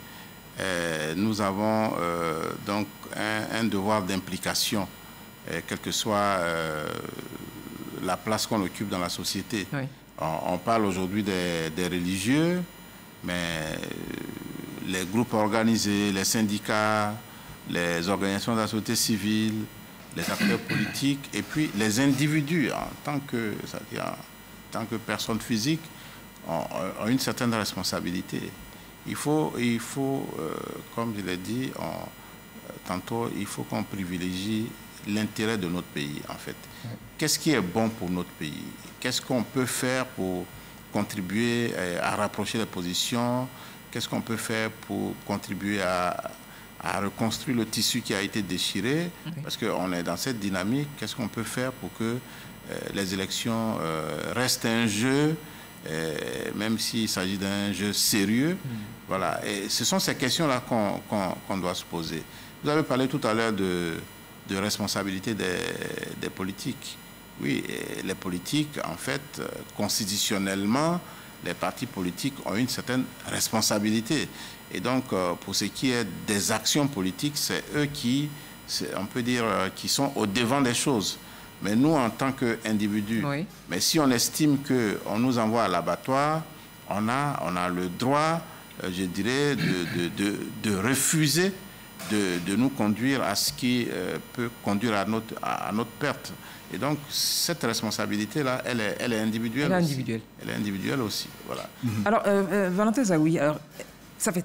Nous avons donc un devoir d'implication, quelle que soit la place qu'on occupe dans la société. Oui. On parle aujourd'hui des religieux, mais les groupes organisés, les syndicats, les organisations de la société civile, les acteurs politiques, et puis les individus en tant que personnes physiques ont une certaine responsabilité. Il faut comme je l'ai dit tantôt, il faut qu'on privilégie l'intérêt de notre pays, en fait. Qu'est-ce qui est bon pour notre pays? Qu'est-ce qu'on peut faire pour contribuer à rapprocher les positions? Qu'est-ce qu'on peut faire pour contribuer à reconstruire le tissu qui a été déchiré? Parce qu'on est dans cette dynamique. Qu'est-ce qu'on peut faire pour que les élections restent un jeu, même s'il s'agit d'un jeu sérieux? Voilà. Et ce sont ces questions-là qu'on doit se poser. Vous avez parlé tout à l'heure de responsabilité des politiques. Oui, les politiques, en fait, constitutionnellement, les partis politiques ont une certaine responsabilité. Et donc, pour ce qui est des actions politiques, c'est eux qui, on peut dire, qui sont au devant des choses. Mais nous, en tant qu'individus, mais si on estime qu'on nous envoie à l'abattoir, on a le droit, je dirais, de refuser de nous conduire à ce qui peut conduire à notre perte. Et donc, cette responsabilité-là, elle est individuelle. Elle est individuelle. Elle est individuelle aussi, voilà. Alors, Valentin Zaoui, alors, ça fait,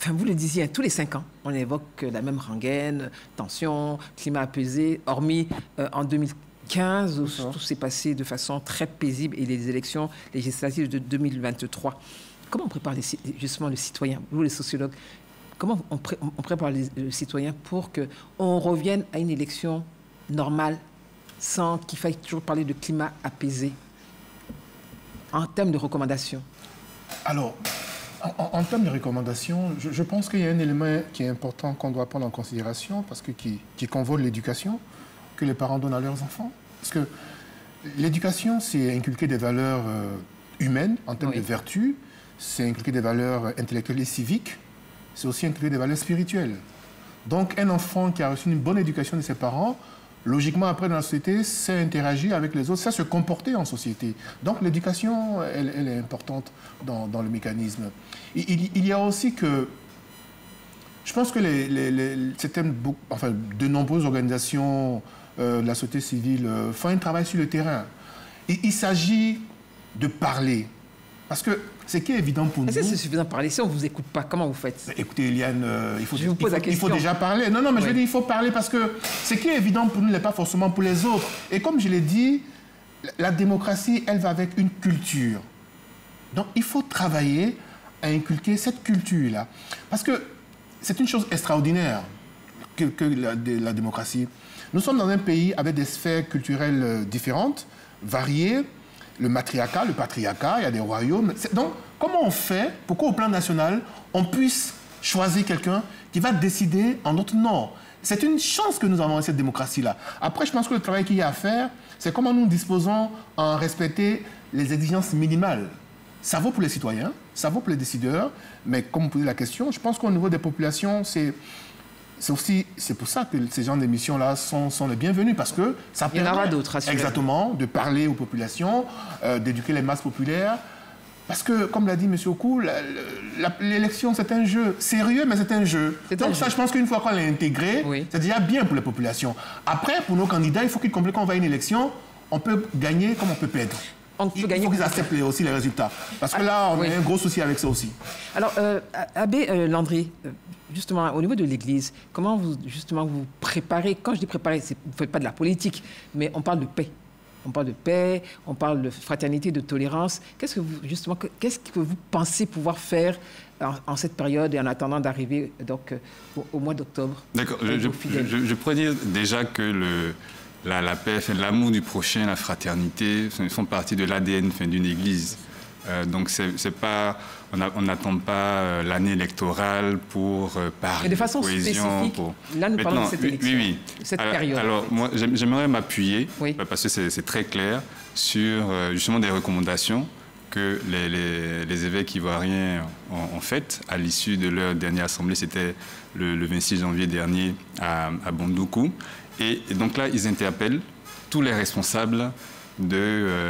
vous le disiez, tous les 5 ans, on évoque la même rengaine, tension, climat apaisé, hormis en 2015, où tout s'est passé de façon très paisible, et les élections législatives de 2023. Comment on prépare justement le citoyen, vous les sociologues, comment on prépare le citoyen pour qu'on revienne à une élection normale, sans qu'il faille toujours parler de climat apaisé, en termes de recommandations? Alors, en termes de recommandations, je pense qu'il y a un élément qui est important qu'on doit prendre en considération, parce que qui convoque l'éducation que les parents donnent à leurs enfants. Parce que l'éducation, c'est inculquer des valeurs humaines, en termes de vertu, c'est inculquer des valeurs intellectuelles et civiques, c'est aussi inculquer des valeurs spirituelles. Donc, un enfant qui a reçu une bonne éducation de ses parents, logiquement, après, dans la société, sait interagir avec les autres, sait se comporter en société. Donc, l'éducation, elle est importante dans le mécanisme. Il y a aussi que... Je pense que de nombreuses organisations de la société civile font un travail sur le terrain. Il s'agit de parler. Parce que ce qui est évident pour nous... Est-ce que c'est suffisant de parler? Si on ne vous écoute pas, comment vous faites? Écoutez, Eliane, il faut déjà parler. Non, mais je veux dire, il faut parler parce que ce qui est évident pour nous n'est pas forcément pour les autres. Et comme je l'ai dit, la démocratie, elle va avec une culture. Donc, il faut travailler à inculquer cette culture-là. Parce que c'est une chose extraordinaire que la démocratie. Nous sommes dans un pays avec des sphères culturelles différentes, variées, le matriarcat, le patriarcat, il y a des royaumes. Donc, comment on fait pour qu'au plan national, on puisse choisir quelqu'un qui va décider en notre nom? C'est une chance que nous avons cette démocratie-là. Après, je pense que le travail qu'il y a à faire, c'est comment nous disposons à respecter les exigences minimales. Ça vaut pour les citoyens, ça vaut pour les décideurs, mais comme vous posez la question, je pense qu'au niveau des populations, c'est pour ça que ces genres d'émissions-là sont les bienvenus, parce que ça permet... Il y en aura d'autres, assurément. Exactement, de parler aux populations, d'éduquer les masses populaires. Parce que, comme l'a dit M. Okou, l'élection, c'est un jeu sérieux, mais c'est un jeu. Donc ça, je pense qu'une fois qu'on l'a intégré, c'est déjà bien pour les populations. Après, pour nos candidats, il faut qu'ils comprennent qu'on va à une élection, on peut gagner comme on peut perdre. Il faut qu'ils acceptent aussi les résultats. Parce que là, on a un gros souci avec ça aussi. Alors, Abbé Landry, justement, au niveau de l'Église, comment vous préparez? Quand je dis préparer, vous ne faites pas de la politique, mais on parle de paix. On parle de paix, on parle de fraternité, de tolérance. Qu'est-ce que vous pensez pouvoir faire en cette période et en attendant d'arriver donc au mois d'octobre? D'accord. Je pourrais dire déjà que la paix, l'amour du prochain, la fraternité font partie de l'ADN d'une Église. Donc c'est pas, on n'attend pas l'année électorale pour parler de façon spécifique. Là, nous parlons de cette élection, cette période. Alors moi, j'aimerais m'appuyer, parce que c'est très clair, sur justement des recommandations que les évêques ivoiriens ont faites à l'issue de leur dernière assemblée. C'était le 26 janvier dernier à Bondoukou. Et donc là, ils interpellent tous les responsables des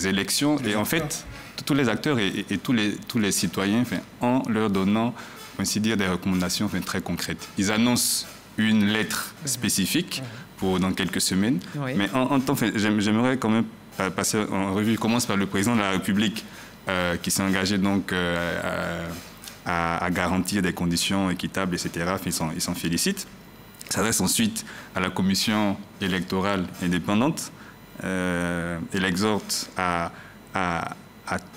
élections et en fait tous les acteurs et tous les citoyens en leur donnant ainsi dire des recommandations très concrètes. Ils annoncent une lettre spécifique pour dans quelques semaines, mais en temps j'aimerais quand même passer en revue. Commence par le président de la République qui s'est engagé donc à garantir des conditions équitables, etc. Ils s'en félicitent. S'adresse ensuite à la commission électorale indépendante et l'exhorte à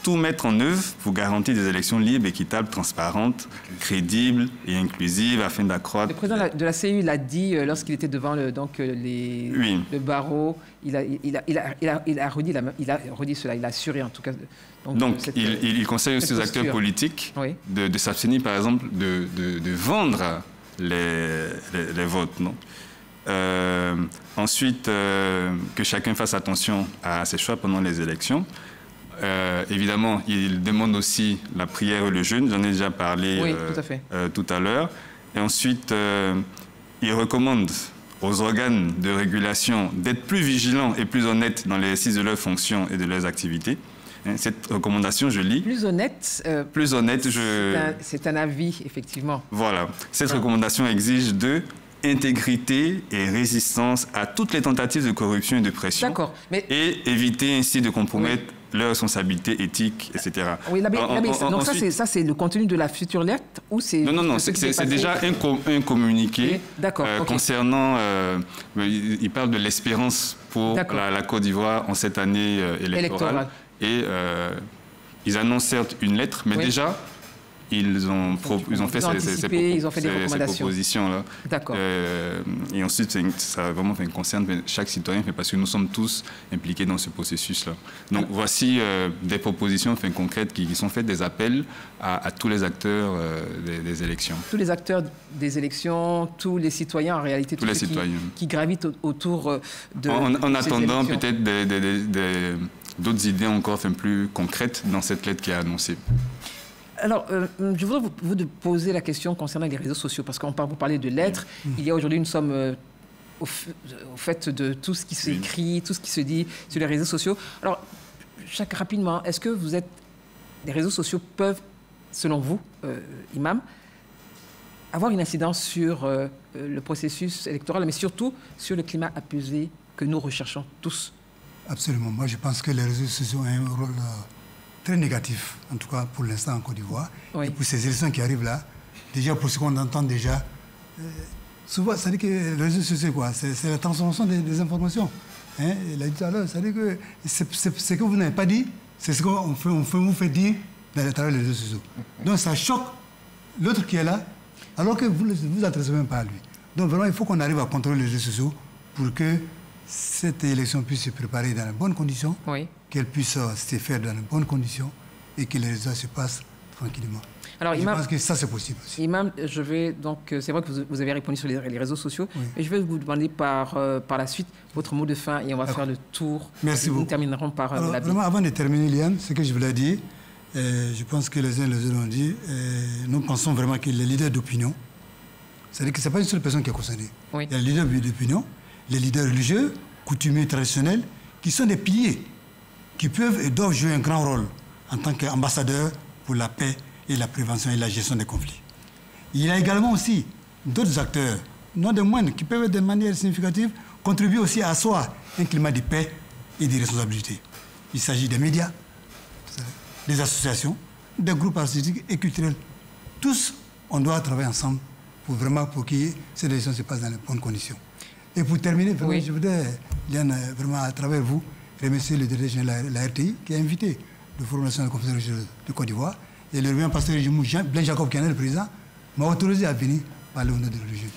tout mettre en œuvre pour garantir des élections libres, équitables, transparentes, crédibles et inclusives afin d'accroître... Le président de la CEU l'a dit lorsqu'il était devant le barreau. Il a redit cela, il a assuré en tout cas. Donc il conseille aussi aux acteurs politiques de s'abstenir par exemple de vendre les votes, non? Ensuite, que chacun fasse attention à ses choix pendant les élections. Évidemment, il demande aussi la prière et le jeûne, j'en ai déjà parlé tout à l'heure. Et ensuite, il recommande aux organes de régulation d'être plus vigilants et plus honnêtes dans l'exercice de leurs fonctions et de leurs activités. Cette recommandation, je lis. Plus honnête. Plus honnête, c'est un avis, effectivement. Voilà. Cette recommandation exige de intégrité et résistance à toutes les tentatives de corruption et de pression. D'accord. Et éviter ainsi de compromettre leurs responsabilités éthiques, etc. Oui, donc ça, c'est le contenu de la future lettre ou c'est... Non, c'est déjà un communiqué concernant... il parle de l'espérance pour la Côte d'Ivoire en cette année électorale. Et ils annoncent certes une lettre, mais déjà, ils ont fait ces propositions-là. D'accord. Et ensuite, ça vraiment concerne chaque citoyen, parce que nous sommes tous impliqués dans ce processus-là. Donc voici des propositions concrètes qui sont faites, des appels à tous les acteurs des élections. Tous les acteurs des élections, tous les citoyens en réalité, tous les citoyens qui gravitent autour de... En attendant peut-être d'autres idées encore plus concrètes dans cette lettre qui est annoncée. Alors, je voudrais vous poser la question concernant les réseaux sociaux, parce qu'on vous parlez de lettres. Il y a aujourd'hui, nous sommes au fait de tout ce qui s'écrit, tout ce qui se dit sur les réseaux sociaux. Alors, rapidement, est-ce que les réseaux sociaux peuvent, selon vous, Imam, avoir une incidence sur le processus électoral, mais surtout sur le climat apaisé que nous recherchons tous? Absolument. Moi, je pense que les réseaux sociaux ont un rôle très négatif, en tout cas pour l'instant en Côte d'Ivoire. Et pour ces élections qui arrivent là, déjà pour ce qu'on entend déjà, souvent, ça dit que les réseaux sociaux, c'est la transformation des informations. Hein, il a dit alors, ça veut dire que ce que vous n'avez pas dit, c'est ce qu'on vous fait dire à travers les réseaux sociaux. Donc ça choque l'autre qui est là, alors que vous ne vous adressez même pas à lui. Donc vraiment, il faut qu'on arrive à contrôler les réseaux sociaux pour que cette élection puisse se préparer dans de bonnes conditions, qu'elle puisse se faire dans de bonnes conditions et que les résultats se passent tranquillement. Alors, je pense que ça, c'est possible aussi. Imam, je vais donc, c'est vrai que vous avez répondu sur les réseaux sociaux, mais je vais vous demander par la suite votre mot de fin et on va faire le tour. Merci beaucoup. Nous terminerons par la vraiment, avant de terminer, Liane, ce que je voulais dire, je pense que les uns et les autres l'ont dit, nous pensons vraiment que les leaders d'opinion, c'est-à-dire que ce n'est pas une seule personne qui est concernée. Il y a les leaders d'opinion, les leaders religieux, coutumiers, traditionnels, qui sont des piliers, qui peuvent et doivent jouer un grand rôle en tant qu'ambassadeurs pour la paix et la prévention et la gestion des conflits. Il y a également aussi d'autres acteurs, non des moindres, qui peuvent de manière significative contribuer aussi à asseoir un climat de paix et de responsabilité. Il s'agit des médias, des associations, des groupes artistiques et culturels. Tous, on doit travailler ensemble pour que ces élections se passent dans les bonnes conditions. Et pour terminer, vraiment, je voudrais, Liane, vraiment à travers vous, remercier le directeur général de la RTI qui a invité le Forum national de conférences religieuses de Côte d'Ivoire et le révérend pasteur Blaise Jacob, qui en est le président, m'a autorisé à venir parler au nom des religieux.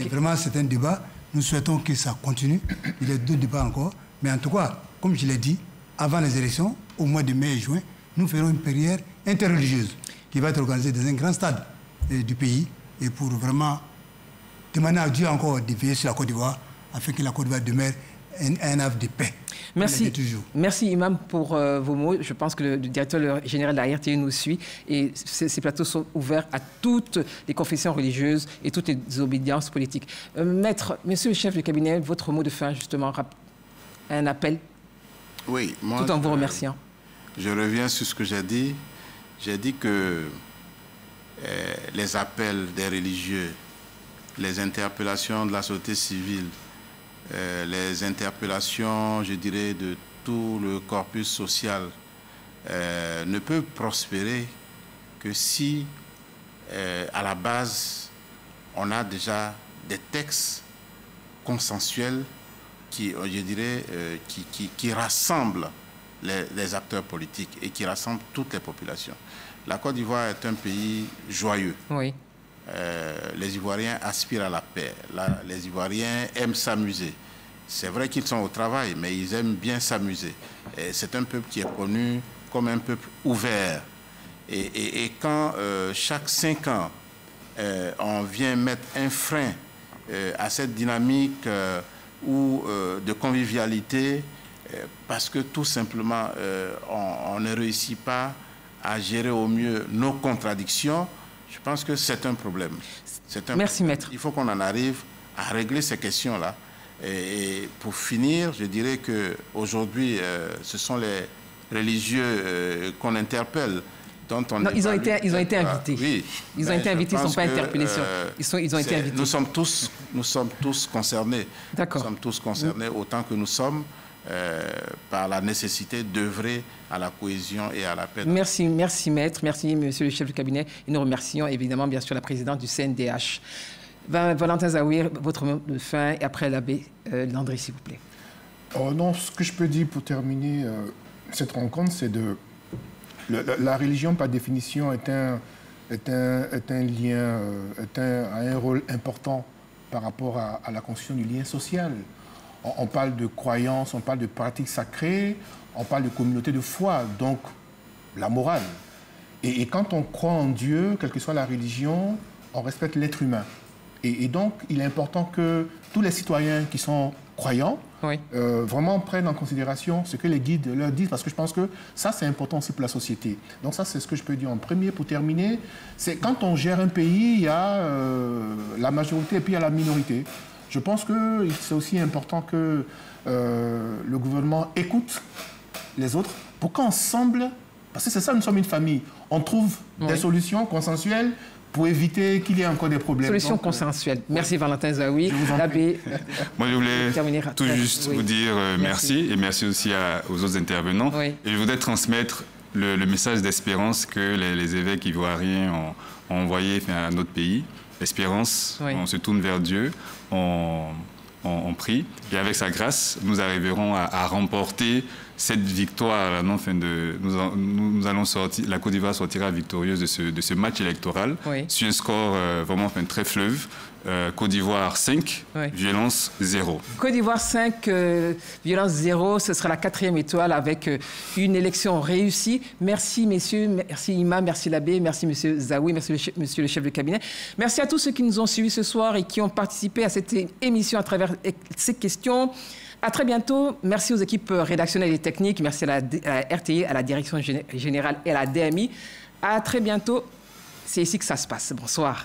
Vraiment, c'est un débat. Nous souhaitons que ça continue. Il y a 2 débats encore. Mais en tout cas, comme je l'ai dit, avant les élections, au mois de mai et juin, nous ferons une prière interreligieuse qui va être organisée dans un grand stade du pays et pour vraiment demander à Dieu encore de veiller sur la Côte d'Ivoire afin que la Côte d'Ivoire demeure un havre de paix. Merci. Merci Imam pour vos mots. Je pense que le directeur général de la RTI nous suit et ces plateaux sont ouverts à toutes les confessions religieuses et toutes les obédiences politiques. Maître, monsieur le chef de cabinet, votre mot de fin justement, un appel. Oui, moi, tout en vous remerciant. Je reviens sur ce que j'ai dit. J'ai dit que les appels des religieux, les interpellations de la société civile, les interpellations, je dirais, de tout le corpus social ne peuvent prospérer que si, à la base, on a déjà des textes consensuels qui, je dirais, qui rassemblent les acteurs politiques et qui rassemblent toutes les populations. La Côte d'Ivoire est un pays joyeux. Oui. Les Ivoiriens aspirent à la paix. Les Ivoiriens aiment s'amuser. C'est vrai qu'ils sont au travail, mais ils aiment bien s'amuser. C'est un peuple qui est connu comme un peuple ouvert. Et quand chaque 5 ans, on vient mettre un frein à cette dynamique de convivialité, parce que tout simplement, on ne réussit pas à gérer au mieux nos contradictions, je pense que c'est un problème. Merci, maître. Il faut qu'on en arrive à régler ces questions-là. Et pour finir, je dirais qu'aujourd'hui, ce sont les religieux qu'on interpelle. Dont on non, ils ont été invités. Oui. Ils ont été invités, ils ne sont pas interpellés. Ils ont été invités. Nous sommes tous concernés. D'accord. Nous sommes tous concernés autant que nous sommes par la nécessité d'œuvrer à la cohésion et à la paix. Merci maître, merci monsieur le chef du cabinet. Et nous remercions évidemment bien sûr la présidente du CNDH. Valentin Zaouir, votre mot de fin et après l'abbé Landry, s'il vous plaît. Non, ce que je peux dire pour terminer cette rencontre, c'est de... La religion, par définition, a un rôle important par rapport à la construction du lien social. On parle de croyances, on parle de pratiques sacrées, on parle de communauté de foi, donc la morale. Et quand on croit en Dieu, quelle que soit la religion, on respecte l'être humain. Et donc, il est important que tous les citoyens qui sont croyants vraiment prennent en considération ce que les guides leur disent, parce que je pense que ça, c'est important aussi pour la société. Donc ça, c'est ce que je peux dire en premier. Pour terminer, c'est quand on gère un pays, il y a la majorité et puis il y a la minorité. Je pense que c'est aussi important que le gouvernement écoute les autres pour qu'ensemble, parce que c'est ça, nous sommes une famille, on trouve des solutions consensuelles pour éviter qu'il y ait encore des problèmes. Solution consensuelle. Merci Valentin Zaouir. L'abbé. Moi, je voulais tout juste vous dire merci et merci aussi aux autres intervenants. Et je voudrais transmettre le message d'espérance que les évêques ivoiriens ont envoyé à notre pays. Espérance, on se tourne vers Dieu, on ont pris. Et avec sa grâce, nous arriverons à remporter cette victoire. Nous allons sortir, la Côte d'Ivoire sortira victorieuse de ce match électoral sur un score vraiment très fleuve. Côte d'Ivoire 5, violence 0. Côte d'Ivoire 5, violence 0, ce sera la 4e étoile avec une élection réussie. Merci messieurs, merci Imam, merci l'abbé, merci monsieur Zawi, merci monsieur le chef de cabinet. Merci à tous ceux qui nous ont suivis ce soir et qui ont participé à cette émission à travers ces questions. À très bientôt. Merci aux équipes rédactionnelles et techniques. Merci à la RTI, à la Direction Générale et à la DMI. À très bientôt. C'est ici que ça se passe. Bonsoir.